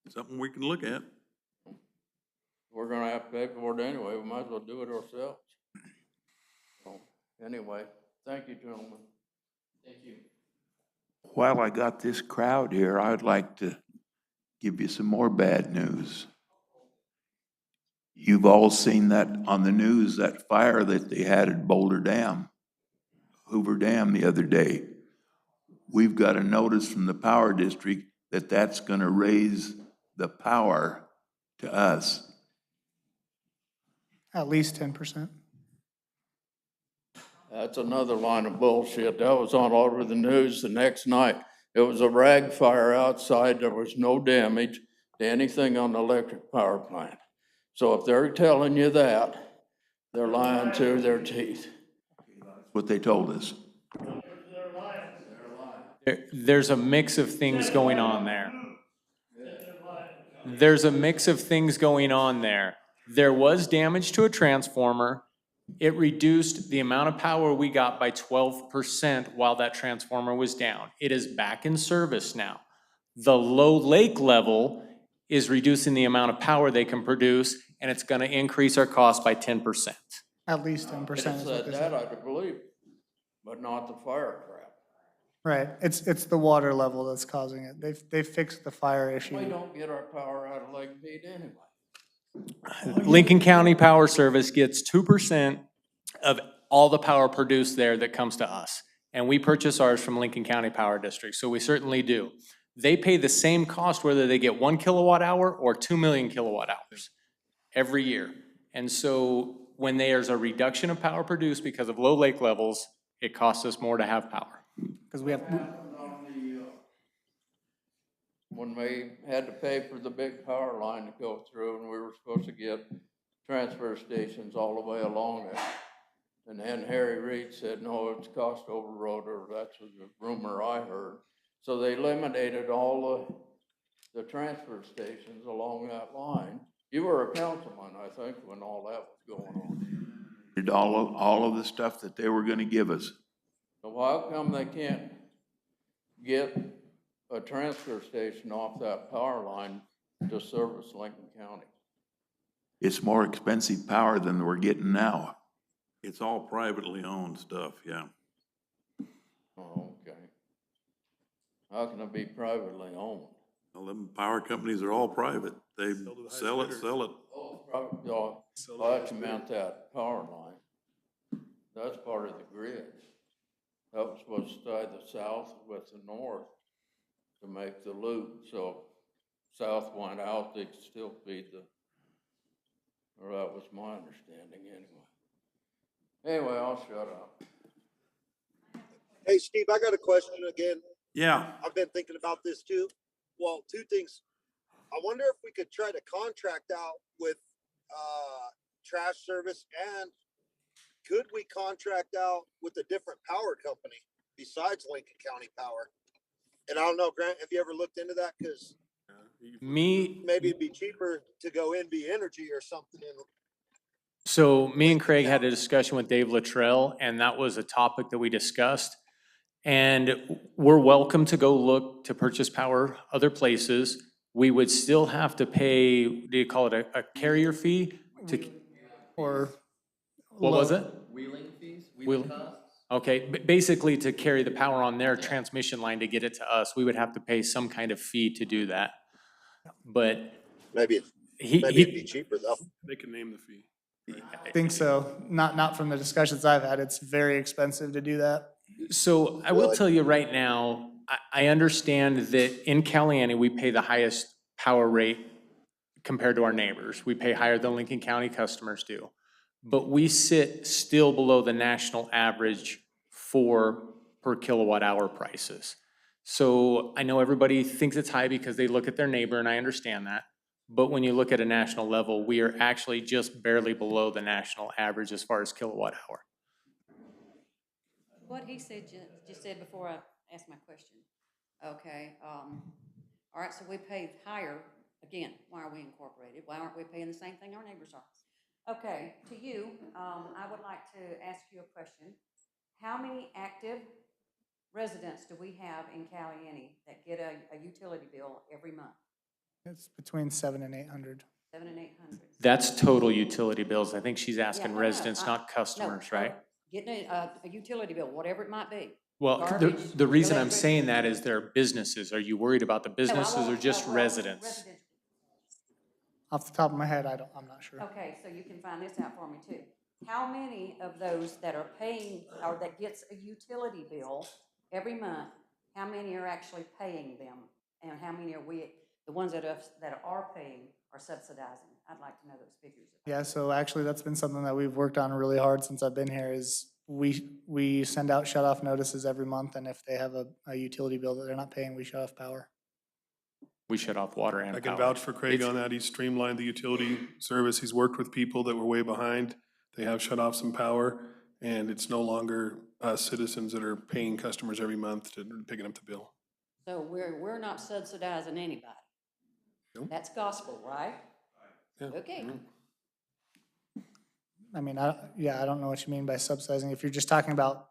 something we can look at. We're gonna have to pay for it anyway, we might as well do it ourselves. So, anyway, thank you, gentlemen. Thank you. While I got this crowd here, I'd like to give you some more bad news. You've all seen that on the news, that fire that they had at Boulder Dam, Hoover Dam the other day. We've got a notice from the power district that that's gonna raise the power to us. At least 10%. That's another line of bullshit. That was on all over the news the next night. It was a rag fire outside. There was no damage to anything on the electric power plant. So if they're telling you that, they're lying to their teeth. What they told us. There's a mix of things going on there. There's a mix of things going on there. There was damage to a transformer. It reduced the amount of power we got by 12% while that transformer was down. It is back in service now. The low lake level is reducing the amount of power they can produce, and it's gonna increase our cost by 10%. At least 10% is what Said they that, said. I could believe, but not the fire crap. Right, it's the water level that's causing it. They've fixed the fire We issue. don't get our power out of Lake Pete anyway. Lincoln County Power Service gets 2% of all the power produced there that comes to us. And we purchase ours from Lincoln County Power District, so we certainly do. They pay the same cost whether they get 1 kilowatt hour or 2 million kilowatt hours every year. And so when there's a reduction of power produced because of low lake levels, it costs us more to have power. Because we have, When we had to pay for the big power line to go through, and we were supposed to get transfer stations all the way along it. And then Harry Reid said, no, it's cost overrode, or that's the rumor I heard. So they eliminated all the transfer stations along that line. You were a councilman, I think, when all that was going on. Did all of the stuff that they were gonna give us. So how come they can't get a transfer station off that power line to service Lincoln County. It's more expensive power than we're getting now. It's all privately owned stuff, yeah. Oh, okay. How can it be privately owned? Well, them power companies are all private. They Sell to the highest sell it, bidder. sell it. I actually meant that power line. That's part of the grid. That was supposed to tie the south with the north to make the loop, so south went out, they could still feed the, or that was my understanding anyway. Anyway, I'll shut up. Hey, Steve, I got a question again. Yeah, I've been thinking about this too. Well, two things. I wonder if we could try to contract out with trash service, and could we contract out with a different power company besides Lincoln County Power? And I don't know, Grant, have you ever looked into that? Because Me, maybe it'd be cheaper to go NB Energy or something. so me and Craig had a discussion with Dave Luttrell, and that was a topic that we discussed. And we're welcome to go look to purchase power other places. We would still have to pay, do you call it a carrier fee? Or. What was it? Wheeling fees, Wheeling costs? Okay, basically to carry the power on their transmission line to get it to us, we would have to pay some kind of fee to do that. But Maybe it'd he, be cheaper though. They can name the fee. I think so. Not from the discussions I've had. It's very expensive to do that. so I will tell you right now, I understand that in Caliani, we pay the highest power rate compared to our neighbors. We pay higher than Lincoln County customers do. But we sit still below the national average for per kilowatt hour prices. So I know everybody thinks it's high because they look at their neighbor, and I understand that. But when you look at a national level, we are actually just barely below the national average as far as kilowatt hour. What he said, just said before I asked my question. Okay, all right, so we pay higher, again, why are we incorporated? Why aren't we paying the same thing our neighbors are? Okay, to you, I would like to ask you a question. How many active residents do we have in Caliani that get a utility bill every month? It's between 700 and 800. 700 and 800. That's total utility bills. I think she's asking no, residents, I- not customers, No, right? Getting a utility bill, whatever it might be. Well, Garbage, the reason I'm electric. saying that is they're businesses. Are you worried about the businesses or just residents? Residential. Off the top of my head, I'm not sure. Okay, so you can find this out for me too. How many of those that are paying, or that gets a utility bill every month, how many are actually paying them? And how many are we, the ones that are paying, are subsidizing? I'd like to know those figures. Yeah, so actually that's been something that we've worked on really hard since I've been here is we send out shut-off notices every month, and if they have a utility bill that they're not paying, we shut off power. We shut off water and I can power. vouch for Craig on that. He's streamlined the utility service. He's worked with people that were way behind. They have shut off some power, and it's no longer citizens that are paying customers every month to picking up the bill. So we're not subsidizing anybody. Nope. That's gospel, right? Yeah. Okay. I mean, I don't know what you mean by subsidizing. If you're just talking about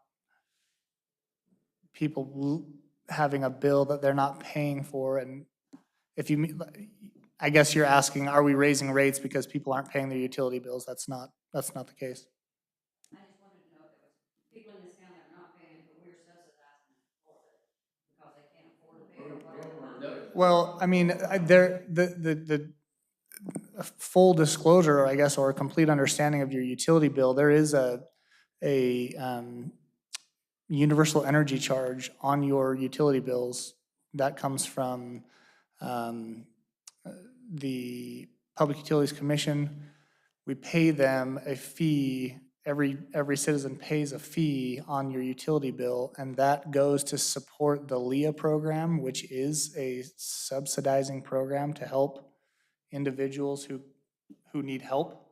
people having a bill that they're not paying for, and if you mean, I guess you're asking, are we raising rates because people aren't paying their utility bills? That's not the case. I just wanted to know if there was people in this town that are not paying, but we're subsidizing them for it because they can't afford to pay or whatever. Well, I mean, the full disclosure, I guess, or a complete understanding of your utility bill, there is a universal energy charge on your utility bills that comes from the Public Utilities Commission. We pay them a fee. Every citizen pays a fee on your utility bill, and that goes to support the LEA program, which is a subsidizing program to help individuals who need help.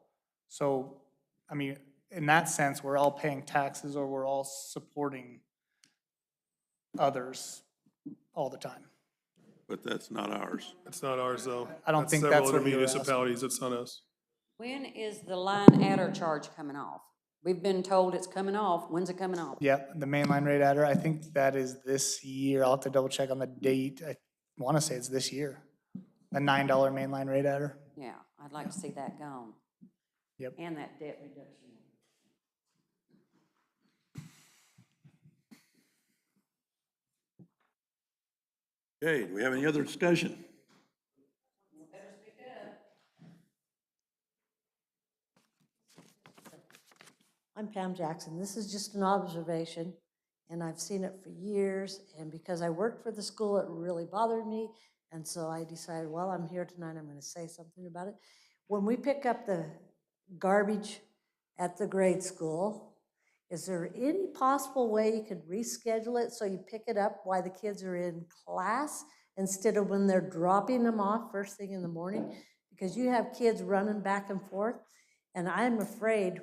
So, I mean, in that sense, we're all paying taxes, or we're all supporting others all the time. but that's not ours. It's not ours, though. I don't think that's several what other you were asking. municipalities. It's not us. When is the line adder charge coming off? We've been told it's coming off. When's it coming off? Yep, the mainline rate adder, I think that is this year. I'll have to double check on the date. I want to say it's this year. The $9 mainline rate adder. Yeah, I'd like to see that gone. Yep. And that debt reduction. Okay, do we have any other discussion? I'm Pam Jackson. This is just an observation, and I've seen it for years, and because I worked for the school, it really bothered me, and so I decided, well, I'm here tonight, I'm gonna say something about it. When we pick up the garbage at the grade school, is there any possible way you could reschedule it so you pick it up while the kids are in class instead of when they're dropping them off first thing in the morning? Because you have kids running back and forth, and I'm afraid,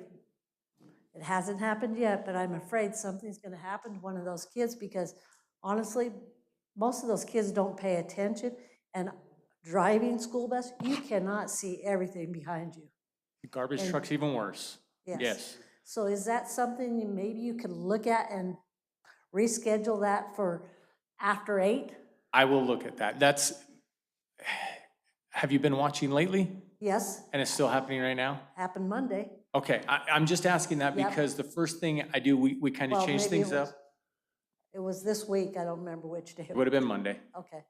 it hasn't happened yet, but I'm afraid something's gonna happen to one of those kids because honestly, most of those kids don't pay attention, and driving school bus, you cannot see everything behind you. The garbage And- truck's even worse. Yes. Yes. So is that something maybe you could look at and reschedule that for after 8? I will look at that. Have you been watching lately? Yes, And it's still happening right now? happened Monday. Okay, I'm just asking that Yep. because the first thing I do, we kind of Well, change maybe things it was- up. It was this week, I don't remember which day. It would have been Monday. Okay,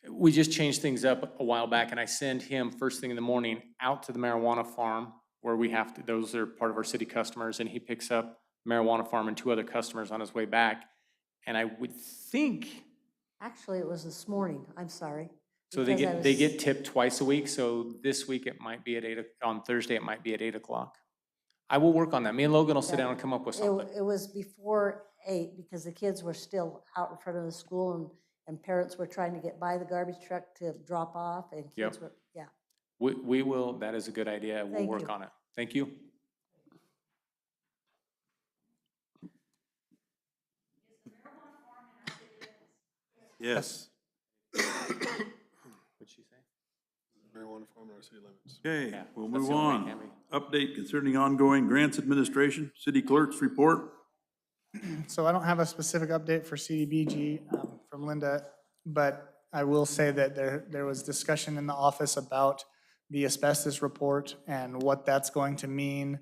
We just changed things up a while back and I send him first thing in the morning out to the marijuana farm where we have to, those are part of our city customers, and he picks up marijuana farm and 2 other customers on his way back. And I would think, actually, it was this morning, I'm sorry. so they because I they was- get tipped twice a week, so this week it might be at 8, on Thursday it might be at 8 o'clock. I will work on that. Me and Logan will sit Yeah. down and come up with It, something. it was before 8 because the kids were still out in front of the school and parents were trying to get by the garbage truck to drop off and kids Yep. were, yeah. We will, that is a good idea. We'll Thank work you. on it. Thank you. Yes. What'd she say? Marijuana farm in our city limits. Okay, Yeah, we'll that's move the only on. way, Update concerning ongoing grants administration, city clerk's report. So I don't have a specific update for CDBG from Linda, but I will say that there was discussion in the office about the asbestos report and what that's going to mean.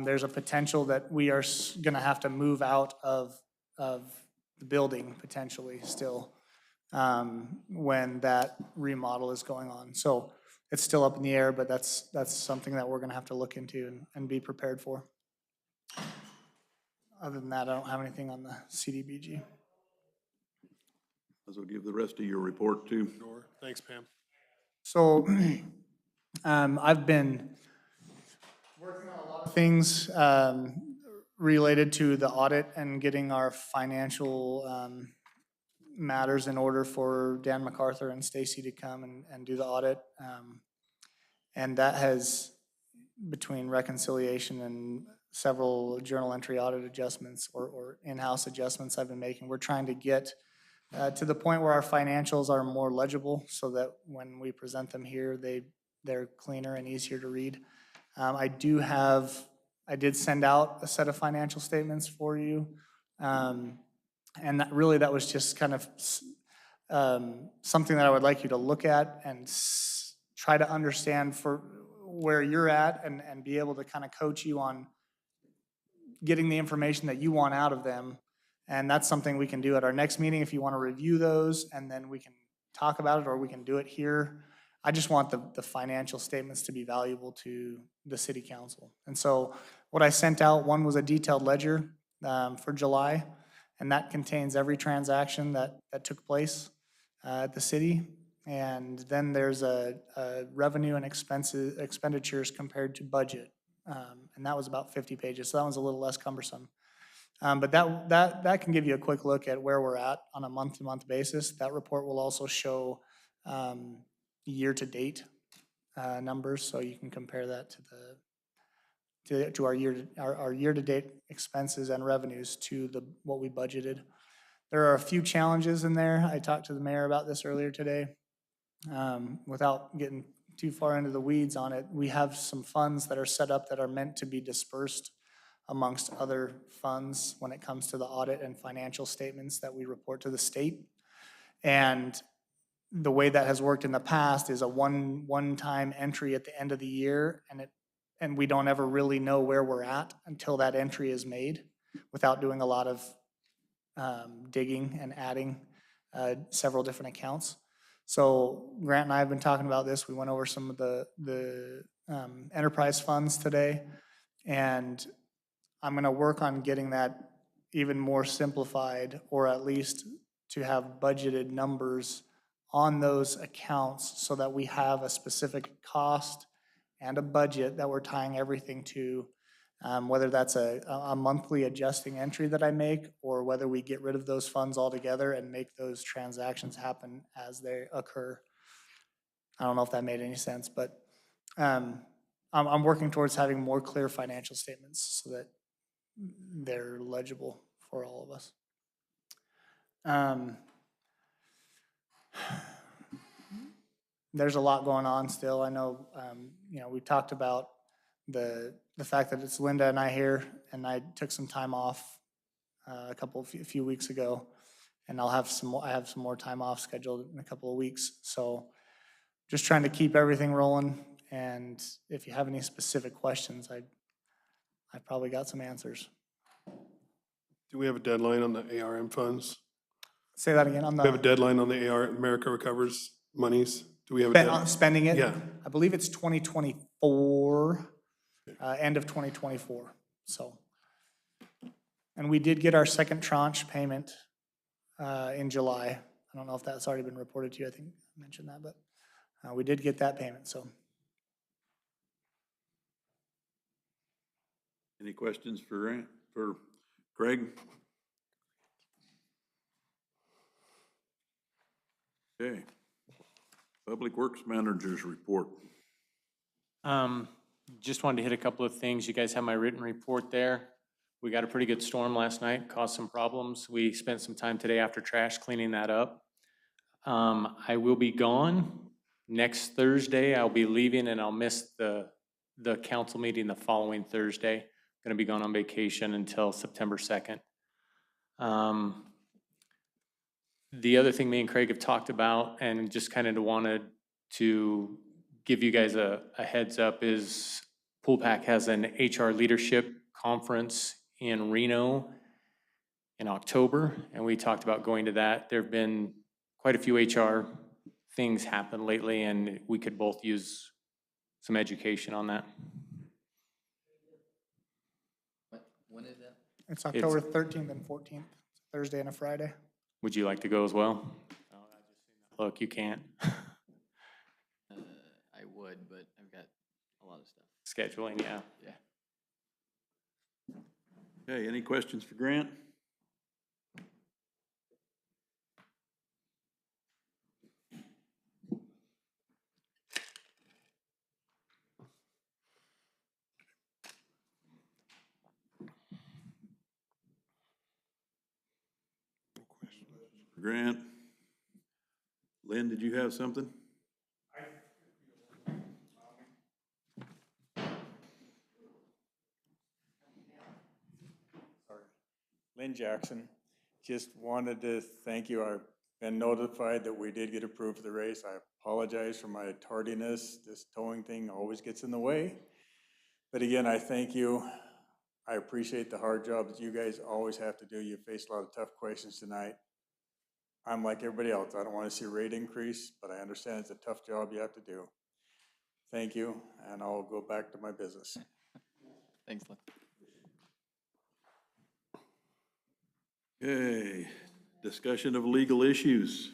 There's a potential that we are gonna have to move out of the building potentially still when that remodel is going on. So it's still up in the air, but that's something that we're gonna have to look into and be prepared for. Other than that, I don't have anything on the CDBG. As we'll give the rest of your report too. Sure. Thanks, Pam. So I've been working on a lot of things related to the audit and getting our financial matters in order for Dan MacArthur and Stacy to come and do the audit. And that has, between reconciliation and several journal entry audit adjustments or in-house adjustments I've been making, we're trying to get to the point where our financials are more legible so that when we present them here, they're cleaner and easier to read. I did send out a set of financial statements for you. And that was just kind of something that I would like you to look at and try to understand for where you're at and be able to kind of coach you on getting the information that you want out of them. And that's something we can do at our next meeting if you want to review those, and then we can talk about it, or we can do it here. I just want the financial statements to be valuable to the city council. And so what I sent out, one was a detailed ledger for July, and that contains every transaction that took place at the city. And then there's a revenue and expenditures compared to budget. And that was about 50 pages, so that one's a little less cumbersome. But that can give you a quick look at where we're at on a month-to-month basis. That report will also show year-to-date numbers, so you can compare that to our year-to-date expenses and revenues to what we budgeted. There are a few challenges in there. I talked to the mayor about this earlier today. Without getting too far into the weeds on it, we have some funds that are set up that are meant to be dispersed amongst other funds when it comes to the audit and financial statements that we report to the state. And the way that has worked in the past is a one-time entry at the end of the year, and we don't ever really know where we're at until that entry is made, without doing a lot of digging and adding several different accounts. So Grant and I have been talking about this. We went over some of the enterprise funds today, and I'm gonna work on getting that even more simplified, or at least to have budgeted numbers on those accounts so that we have a specific cost and a budget that we're tying everything to, whether that's a monthly adjusting entry that I make, or whether we get rid of those funds altogether and make those transactions happen as they occur. I don't know if that made any sense, but I'm working towards having more clear financial statements so that they're legible for all of us. There's a lot going on still. I know, we talked about the fact that it's Linda and I here, and I took some time off a few weeks ago, and I have some more time off scheduled in a couple of weeks. So just trying to keep everything rolling, and if you have any specific questions, I probably got some answers. Do we have a deadline on the ARM funds? Say that again. Do we have a deadline on the America Recovers monies? Do we have a deadline? Spending it? Yeah. I believe it's 2024, end of 2024, so. And we did get our second tranche payment in July. I don't know if that's already been reported to you. I think I mentioned that, but we did get that payment, so. Any questions for Craig? Okay. Public Works Manager's report. Just wanted to hit a couple of things. You guys have my written report there. We got a pretty good storm last night, caused some problems. We spent some time today after trash cleaning that up. I will be gone next Thursday. I'll be leaving and I'll miss the council meeting the following Thursday. Gonna be gone on vacation until September 2nd. The other thing me and Craig have talked about, and just kind of wanted to give you guys a heads up, is PoolPack has an HR leadership conference in Reno in October, and we talked about going to that. There have been quite a few HR things happen lately, and we could both use some education on that. When is that? It's October 13th and 14th, Thursday and a Friday. Would you like to go as well? Look, you can't. I would, but I've got a lot of stuff. Scheduling, yeah. Yeah. Okay, any questions for Grant? Grant? Lynn, did you have something? Lynn Jackson, just wanted to thank you. I've been notified that we did get approved for the race. I apologize for my tardiness. This towing thing always gets in the way. But again, I thank you. I appreciate the hard job that you guys always have to do. You face a lot of tough questions tonight. I'm like everybody else. I don't want to see a rate increase, but I understand it's a tough job you have to do. Thank you, and I'll go back to my business. Thanks, Lynn. Okay, discussion of legal issues.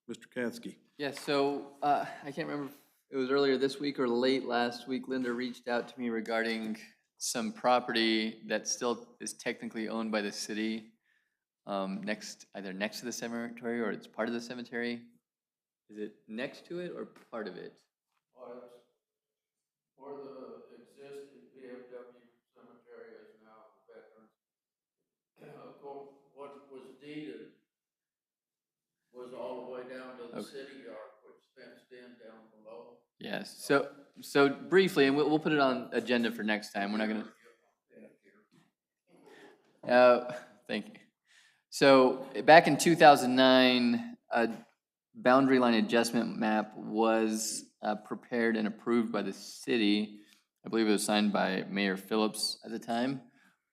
Mr. Katsky. Yeah, so I can't remember if it was earlier this week or late last week. Linda reached out to me regarding some property that still is technically owned by the city, either next to the cemetery or it's part of the cemetery. Is it next to it or part of it? For the existing VFW cemetery is now veterans. Of course, what was deeded was all the way down to the Okay. city yard, which fenced in down below. Yes, so briefly, and we'll put it on agenda for next time, we're not gonna. Thank you. So, back in 2009, a boundary line adjustment map was prepared and approved by the city. I believe it was signed by Mayor Phillips at the time.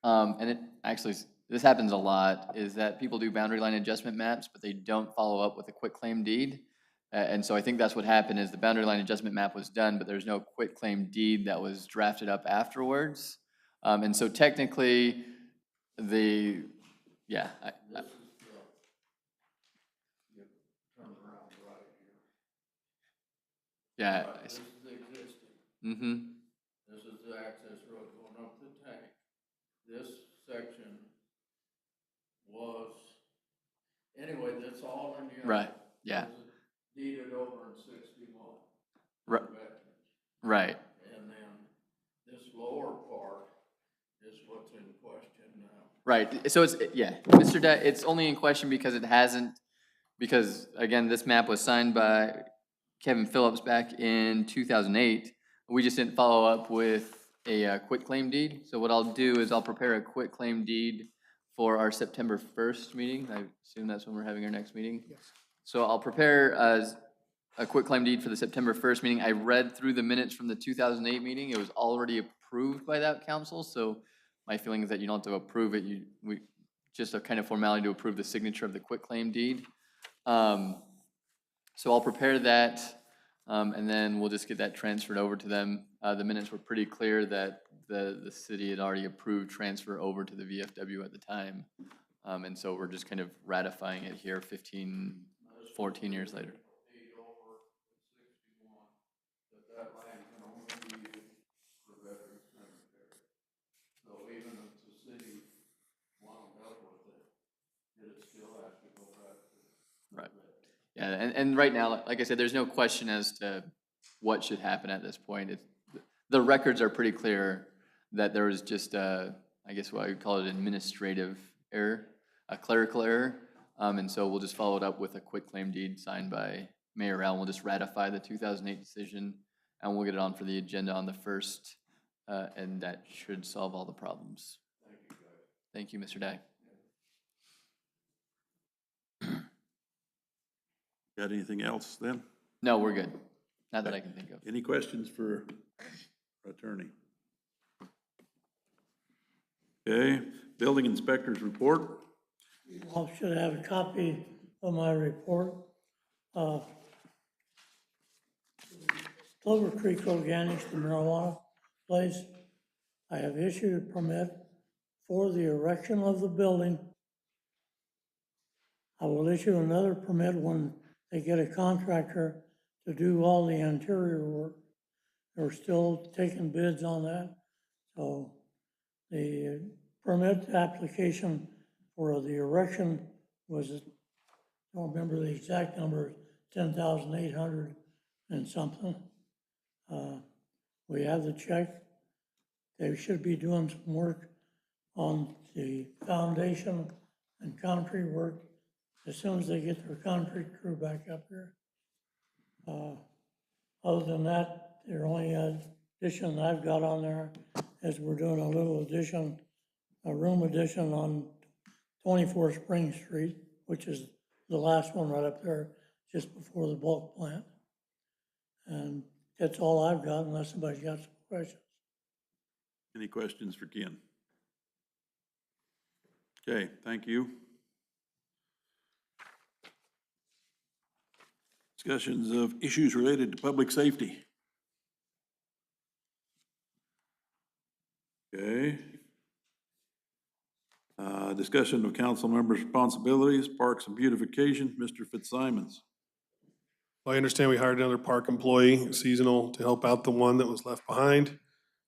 And it actually, this happens a lot, is that people do boundary line adjustment maps, but they don't follow up with a quitclaim deed. And so I think that's what happened, is the boundary line adjustment map was done, but there's no quitclaim deed that was drafted up afterwards. And so technically, yeah. Yeah. This is existing. Mm-hmm. This is the access road going up the tank. This section was, anyway, that's all in the. Right, yeah. Deeded over in 61. Right. Right. And then this lower part is what's in question now. Right, so it's, yeah, Mr. It's only in question because it hasn't, because again, this map was signed by Kevin Phillips back in 2008. We just didn't follow up with a quitclaim deed. So what I'll do is I'll prepare a quitclaim deed for our September 1st meeting. I assume that's when we're having our next meeting. Yes. So I'll prepare a quitclaim deed for the September 1st meeting. I read through the minutes from the 2008 meeting. It was already approved by that council. So my feeling is that you don't have to approve it. We just a kind of formality to approve the signature of the quitclaim deed. So I'll prepare that, and then we'll just get that transferred over to them. The minutes were pretty clear that the city had already approved transfer over to the VFW at the time. And so we're just kind of ratifying it here 14 years later. That land can only be used for veteran cemetery. So even if the city wound up with it still has to go back to. Right. Yeah, and right now, like I said, there's no question as to what should happen at this point. The records are pretty clear that there was just I guess what I would call it, administrative error, a clerical error. And so we'll just follow it up with a quitclaim deed signed by Mayor Al. We'll just ratify the 2008 decision, and we'll get it on for the agenda on the 1st, and that should solve all the problems. Thank you, guys. Thank you, Mr. Dye. Got anything else then? No, we're good. Not that I can think of. Any questions for our attorney? Okay, building inspector's report. You all should have a copy of my report. Clover Creek Organics, the marijuana place, I have issued a permit for the erection of the building. I will issue another permit when they get a contractor to do all the interior work. They're still taking bids on that. So the permit application for the erection was, I don't remember the exact number, 10,800 and something. We have the check. They should be doing some work on the foundation and concrete work as soon as they get their concrete crew back up here. Other than that, the only addition I've got on there is we're doing a little addition, a room addition on 24 Spring Street, which is the last one right up there, just before the bulk plant. And that's all I've got, unless somebody's got some questions. Any questions for Ken? Okay, thank you. Discussions of issues related to public safety. Okay. Discussion of council members' responsibilities, parks and beautification, Mr. Fitzsimons. Well, I understand we hired another park employee, seasonal, to help out the one that was left behind.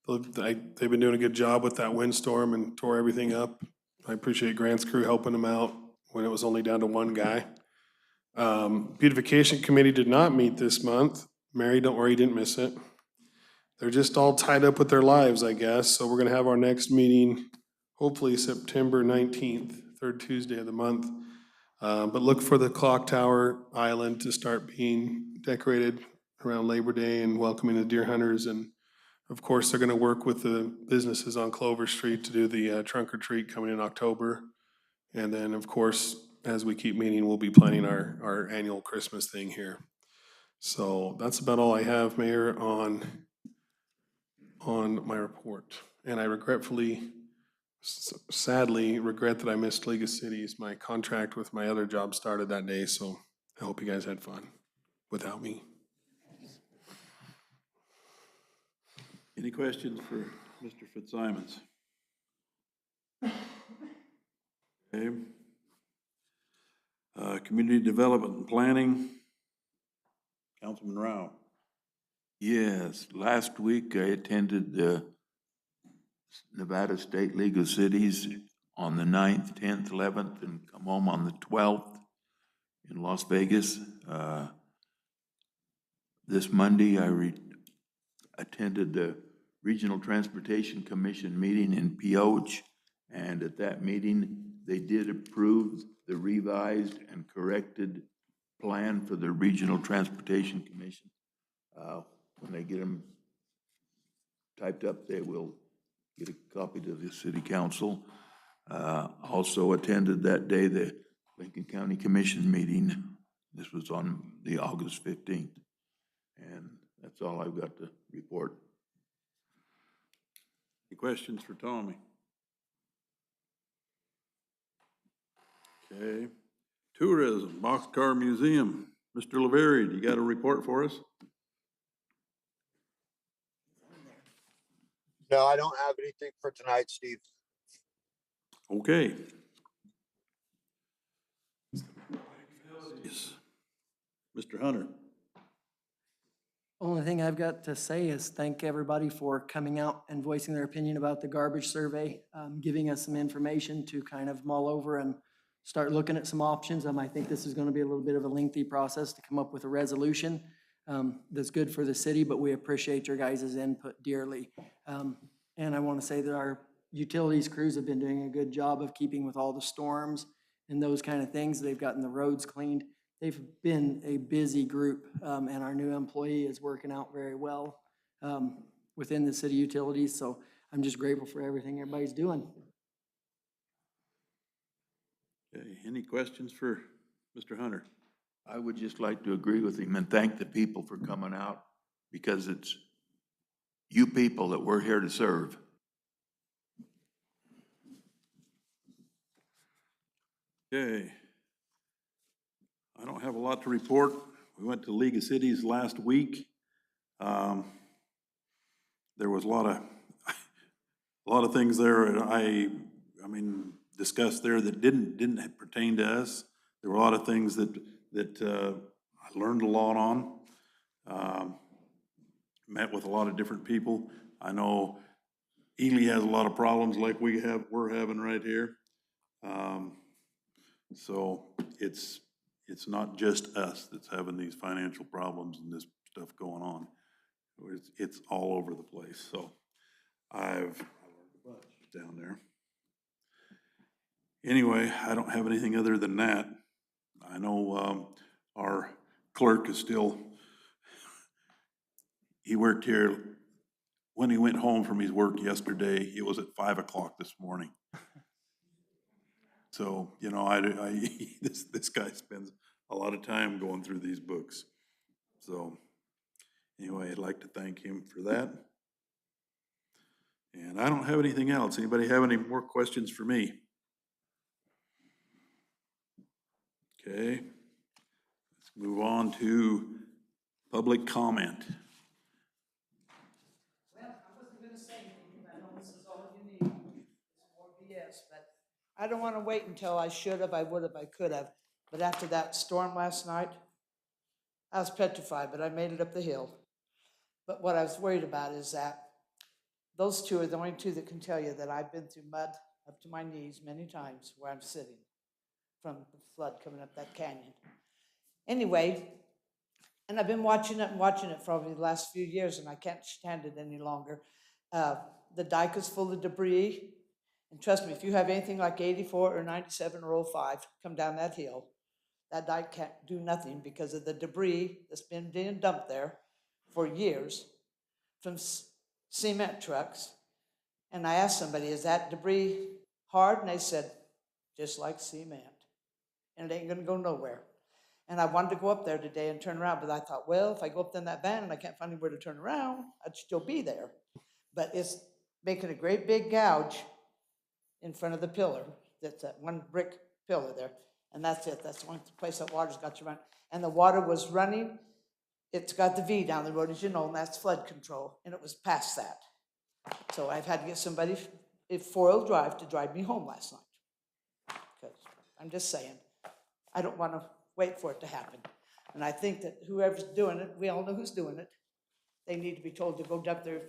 They've been doing a good job with that windstorm and tore everything up. I appreciate Grant's crew helping them out when it was only down to one guy. Beautification committee did not meet this month. Mary, don't worry, you didn't miss it. They're just all tied up with their lives, I guess. So we're gonna have our next meeting, hopefully September 19th, third Tuesday of the month. But look for the clock tower island to start being decorated around Labor Day and welcoming the deer hunters. And of course, they're gonna work with the businesses on Clover Street to do the trunk or treat coming in October. And then, of course, as we keep meeting, we'll be planning our annual Christmas thing here. So that's about all I have, Mayor, on my report. And I regretfully, sadly regret that I missed League of Cities. My contract with my other job started that day, so I hope you guys had fun without me. Any questions for Mr. Fitzsimons? Okay. Community Development and Planning, Councilman Rao. Yes, last week I attended the Nevada State League of Cities on the 9th, 10th, 11th, and come home on the 12th in Las Vegas. This Monday, I attended the Regional Transportation Commission meeting in Pioche, and at that meeting, they did approve the revised and corrected plan for the Regional Transportation Commission. When they get them typed up, they will get a copy to the city council. Also attended that day the Lincoln County Commission meeting. This was on the August 15th. And that's all I've got to report. Any questions for Tommy? Okay. Tourism, Boxcar Museum. Mr. LaVerie, do you got a report for us? No, I don't have anything for tonight, Steve. Okay. Yes. Mr. Hunter. Only thing I've got to say is thank everybody for coming out and voicing their opinion about the garbage survey, giving us some information to kind of mull over and start looking at some options. I think this is gonna be a little bit of a lengthy process to come up with a resolution that's good for the city, but we appreciate your guys' input dearly. And I wanna say that our utilities crews have been doing a good job of keeping with all the storms and those kind of things. They've gotten the roads cleaned. They've been a busy group, and our new employee is working out very well within the city utilities. So I'm just grateful for everything everybody's doing. Okay, any questions for Mr. Hunter? I would just like to agree with him and thank the people for coming out, because it's you people that we're here to serve. Okay. I don't have a lot to report. We went to League of Cities last week. There was a lot of things there I mean, discussed there that didn't pertain to us. There were a lot of things that I learned a lot on. Met with a lot of different people. I know Ely has a lot of problems like we're having right here. So it's not just us that's having these financial problems and this stuff going on. It's all over the place. So I've learned a bunch down there. Anyway, I don't have anything other than that. I know our clerk is still, he worked here, when he went home from his work yesterday, it was at 5 o'clock this morning. So, you know, this guy spends a lot of time going through these books. So anyway, I'd like to thank him for that. And I don't have anything else. Anybody have any more questions for me? Okay, let's move on to public comment. Well, I wasn't gonna say anything, I know this is all you need, it's more BS, but I don't wanna wait until I should have, I would have, I could have. But after that storm last night, I was petrified, but I made it up the hill. But what I was worried about is that those two are the only two that can tell you that I've been through mud up to my knees many times where I'm sitting from the flood coming up that canyon. Anyway, and I've been watching it for over the last few years, and I can't stand it any longer. The dike is full of debris, and trust me, if you have anything like 84 or 97 or 05, come down that hill, that dike can't do nothing because of the debris that's been being dumped there. for years from cement trucks. And I asked somebody, is that debris hard? And they said, just like cement. And it ain't gonna go nowhere. And I wanted to go up there today and turn around, but I thought, well, if I go up in that van and I can't find anywhere to turn around, I'd still be there. But it's making a great big gouge in front of the pillar. That's that one brick pillar there. And that's it. That's the one place that water's got to run. And the water was running. It's got the V down the road, as you know, and that's flood control. And it was past that. So I've had to get somebody at 4-wheel drive to drive me home last night. Because I'm just saying, I don't want to wait for it to happen. And I think that whoever's doing it, we all know who's doing it, they need to be told to go dump their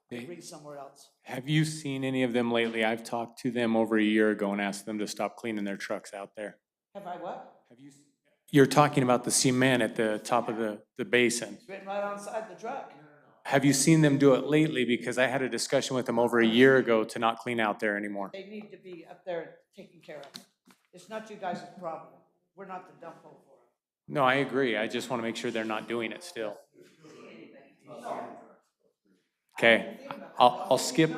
debris somewhere else. Have you seen any of them lately? I've talked to them over a year ago and asked them to stop cleaning their trucks out there. Have I what? You're talking about the cement at the top of the basin. It's written right on the side of the truck. Have you seen them do it lately? Because I had a discussion with them over a year ago to not clean out there anymore. They need to be up there taken care of. It's not you guys' problem. We're not the dump hole for it. No, I agree. I just want to make sure they're not doing it still. Okay, I'll skip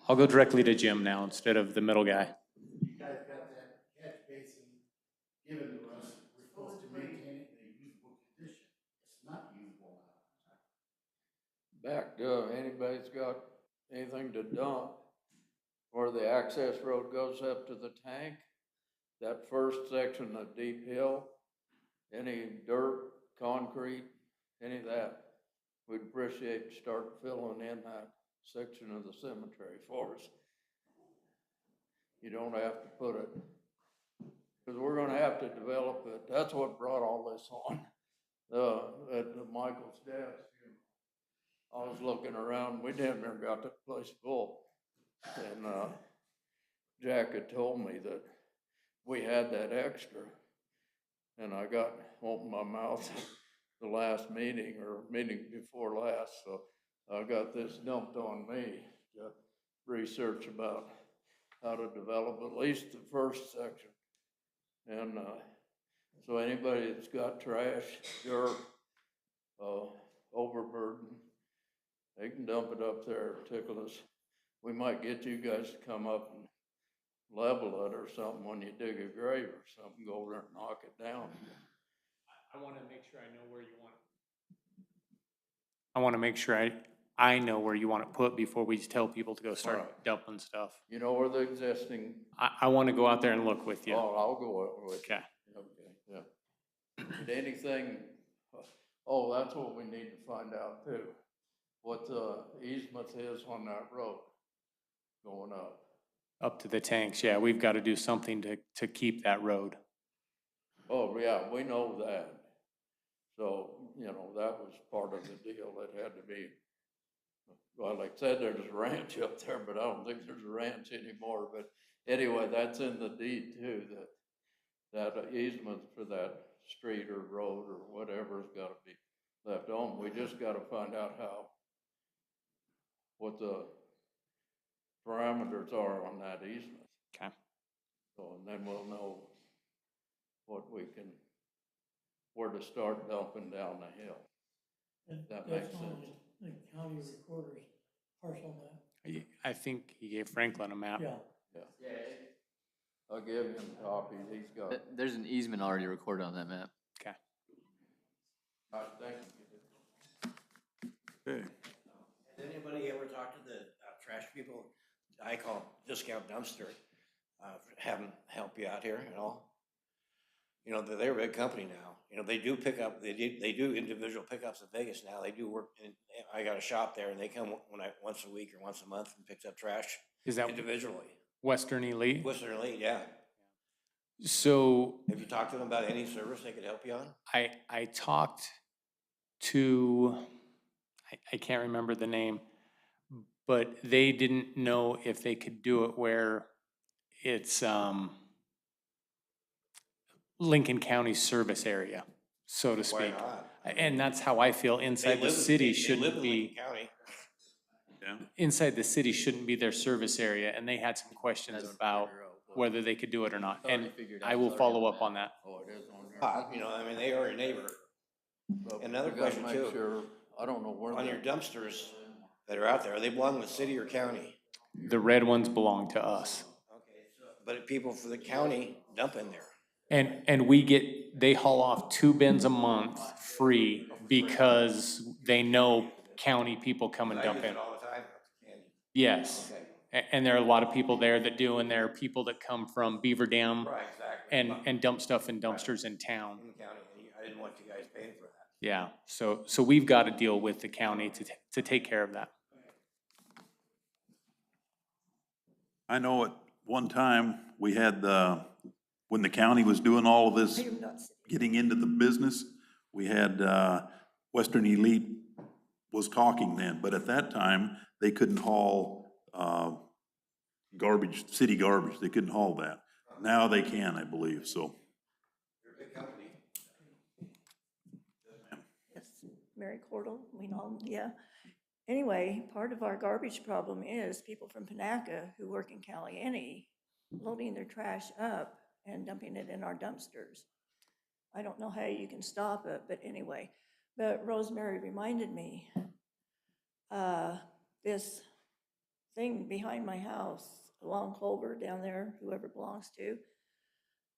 I'll go directly to Jim now instead of the middle guy. You guys got that catch basin given to us, we're supposed to maintain it in a usable condition. It's not usable now. Back to, anybody's got anything to dump, where the access road goes up to the tank, that first section of Deep Hill, any dirt, concrete, any of that, we'd appreciate you start filling in that section of the cemetery for us. You don't have to put it, because we're gonna have to develop it. That's what brought all this on. At Michael's death, I was looking around, we damn near got the place full. And Jack had told me that we had that extra. And I got, opened my mouth the last meeting or meeting before last, so I got this dumped on me to research about how to develop at least the first section. And so anybody that's got trash, dirt, overburden, they can dump it up there, tickle us. We might get you guys to come up and level it or something when you dig a grave or something, go over there and knock it down. I want to make sure I know where you want it. I want to make sure I know where you want it put before we tell people to go start Right. dumping stuff. You know where the existing, I want to go out there and look with you. oh, I'll go over with you. Okay. Okay, yeah. Did anything, oh, that's what we need to find out too. What the easement is on that road going up. Up to the tanks, yeah, we've got to do something to keep that road. Oh, yeah, we know that. So, you know, that was part of the deal that had to be, well, like I said, there's a ranch up there, but I don't think there's a ranch anymore. But anyway, that's in the deed too, that easement for that street or road or whatever's got to be left on. We just got to find out what the parameters are on that easement. Okay. So, and then we'll know where to start dumping down the hill. That makes sense. The county recorder's parcel map. I think he gave Franklin a map. Yeah. Yeah. I'll give him copies, he's got. There's an easement already recorded on that map. Okay. I think. Okay. Has anybody ever talked to the trash people? I call them discount dumpster. Have them help you out here at all? You know, they're a big company now. You know, they do pick up, they do individual pickups in Vegas now. They do work, and I got a shop there, and they come once a week or once a month and picks up trash. Is that individually? Western Elite? Western Elite, yeah. So Have you talked to them about any service they could help you on? I talked to, I can't remember the name, but they didn't know if they could do it where it's Lincoln County service area, so to speak. And that's how I feel. Inside the city shouldn't be, Yeah. inside the city shouldn't be their service area. And they had some questions about whether they could do it or not. already And figured I out, will it's already follow on up on that. Oh, it is on there. You know, I mean, they are a neighbor. But Another we gotta question make too. sure- I don't know where. On they- your dumpsters that are out there, are they belong to city or county? The red ones belong to us. But if people for the county dump in there. And they haul off 2 bins a month free because they know county people come and I dump use in. it all the time. And Yes. And there are a lot of people there that do, and there are people that come from Beaver Dam Right, exactly. and dump stuff in dumpsters in town. In the county, I didn't want you guys paying for that. Yeah, so we've got to deal with the county to take care of that. I know at one time, we had when the county was doing all of this, getting into the business, we had, Western Elite was talking then, but at that time, they couldn't haul, garbage, city garbage, they couldn't haul that. Now they can, I believe, so. Yes, Mary Cordell, we know, yeah. Anyway, part of our garbage problem is people from Panaca who work in Caliente loading their trash up and dumping it in our dumpsters. I don't know how you can stop it, but anyway. But Rosemary reminded me, this thing behind my house, along Culver down there, whoever belongs to,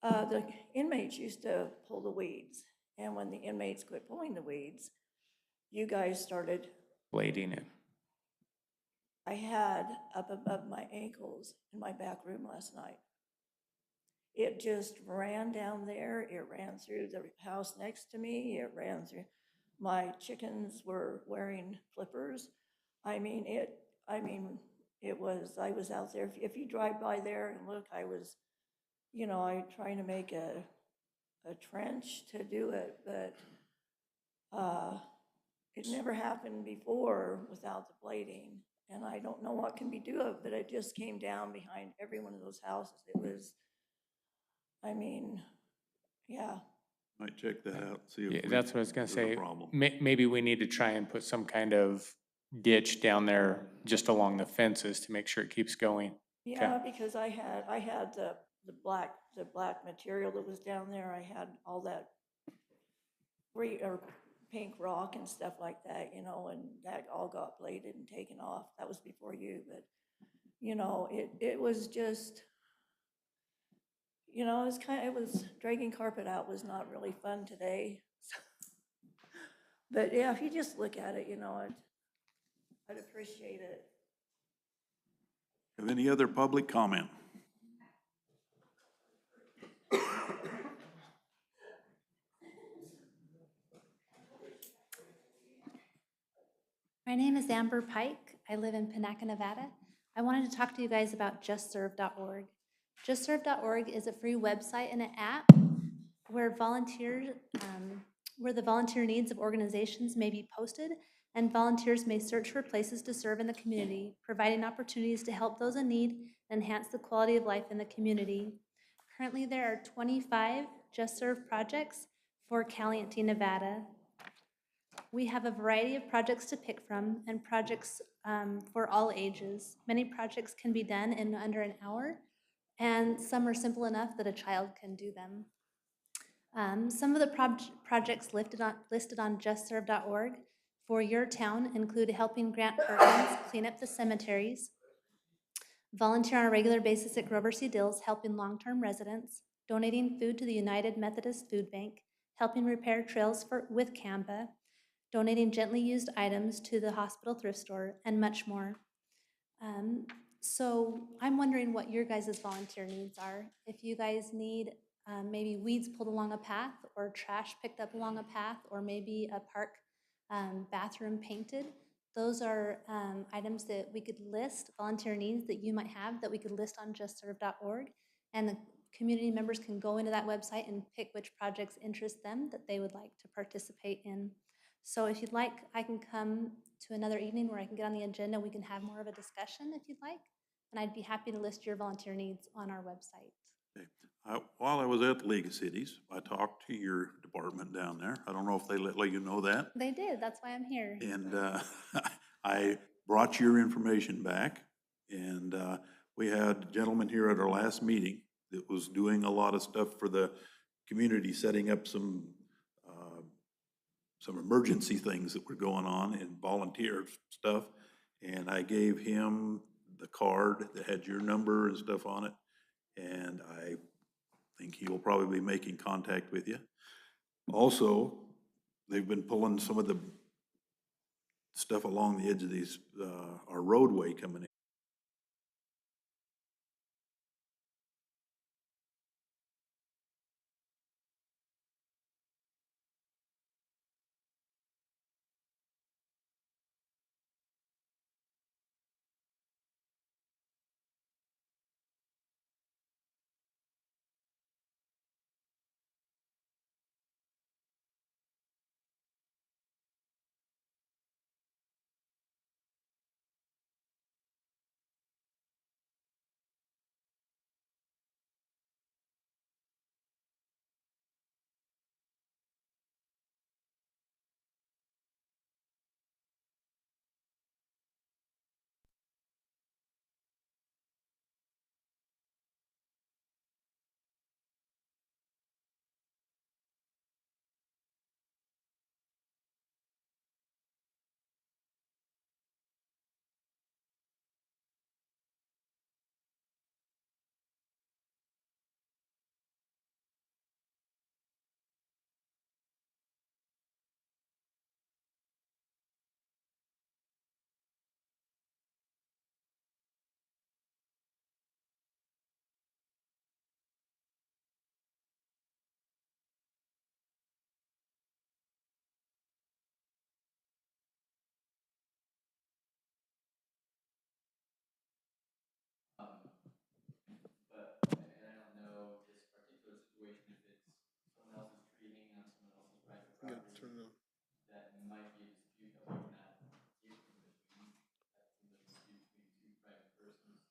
the inmates used to pull the weeds. And when the inmates quit pulling the weeds, you guys started. Blading it. I had up above my ankles in my back room last night. It just ran down there. It ran through the house next to me. It ran through. My chickens were wearing flippers. I was out there. If you drive by there and look, I was, I trying to make a trench to do it, but it never happened before without the blading. And I don't know what can be done, but it just came down behind every one of those houses. It was, yeah. Might check that out, see if. Yeah, that's what I was gonna there's a say. problem. Maybe we need to try and put some kind of ditch down there just along the fences to make sure it keeps going. Yeah, because I had the black material that was down there. I had all that pink rock and stuff like that, and that all got bladed and taken off. That was before you, but, it was just, it was dragging carpet out was not really fun today. But yeah, if you just look at it, I'd appreciate it. Have any other public comment? My name is Amber Pike. I live in Panaca, Nevada. I wanted to talk to you guys about justserve.org. Justserve.org is a free website and an app where where the volunteer needs of organizations may be posted, and volunteers may search for places to serve in the community, providing opportunities to help those in need and enhance the quality of life in the community. Currently, there are 25 Just Serve projects for Caliente, Nevada. We have a variety of projects to pick from and projects for all ages. Many projects can be done in under an hour, and some are simple enough that a child can do them. Some of the projects listed on justserve.org for your town include helping Grant Perkins clean up the cemeteries, volunteer on a regular basis at Grover C. Dills helping long-term residents, donating food to the United Methodist Food Bank, helping repair trails with CAMPA, donating gently used items to the hospital thrift store, and much more. So I'm wondering what your guys' volunteer needs are. If you guys need maybe weeds pulled along a path, or trash picked up along a path, or maybe a park bathroom painted, those are items that we could list, volunteer needs that you might have that we could list on justserve.org, and the community members can go into that website and pick which projects interest them that they would like to participate in. So if you'd like, I can come to another evening where I can get on the agenda. We can have more of a discussion if you'd like, and I'd be happy to list your volunteer needs on our website. Okay. While I was at the League of Cities, I talked to your department down there. I don't know if they let you know that. They did, that's why I'm here. And I brought your information back, and We had a gentleman here at our last meeting that was doing a lot of stuff for the community, setting up some emergency things that were going on and volunteer stuff. And I gave him the card that had your number and stuff on it. And I think he will probably be making contact with you. Also, they've been pulling some of the stuff along the edge of these, our roadway coming in. But, and I don't know this particular situation, if it's someone else's tree hanging on someone else's private property, that might be a dispute that we cannot get in between. That seems like a dispute between two private persons.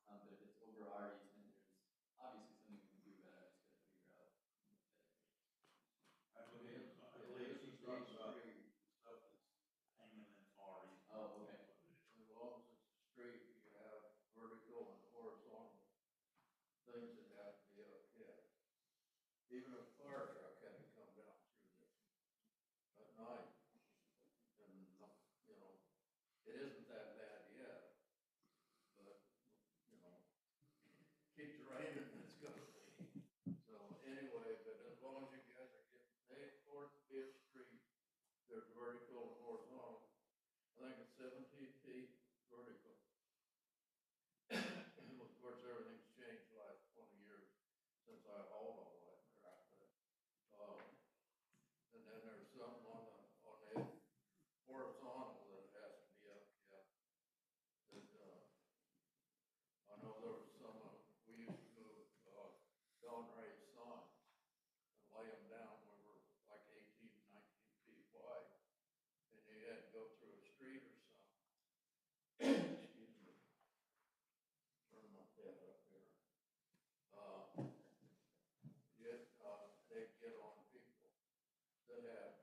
But if it's over our easement, there's obviously something we can do about it. I just gotta figure out. I believe he's talking about stuff that's hanging in our easement. Oh, okay. As long as it's straight, you have vertical and horizontal things that have to be upkept. Even a fire truck had to come down through there at night. And, you know, it isn't that bad yet, but, you know, keeps raining, it's gonna be. So anyway, but as long as you guys are getting paid for it to be a street, there's vertical and horizontal. I think it's 17 feet vertical. Of course, everything's changed the last 20 years since I hauled all that crap, but, and then there's something on the horizontal that has to be upkept. That, I know there was some, we used to move, Don Ray's signs and lay them down, we were like 18, 19 feet wide, and you had to go through a street or something. Excuse me. Turn my head up here. They'd get on people that had,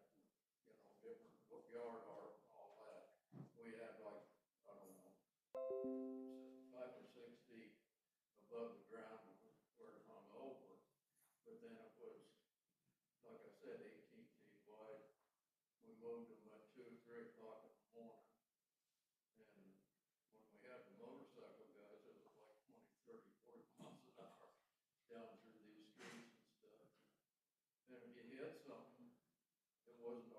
you know, different yard art and all that. We had like, I don't know, 5 or 6 feet above the ground where it hung over. But then it was, like I said, 18 feet wide. We moved them at 2, 3 o'clock in the morning. And when we had the motorcycle guys, it was like 20, 30, 40 miles an hour down through these streets and stuff. And if you hit something, it wasn't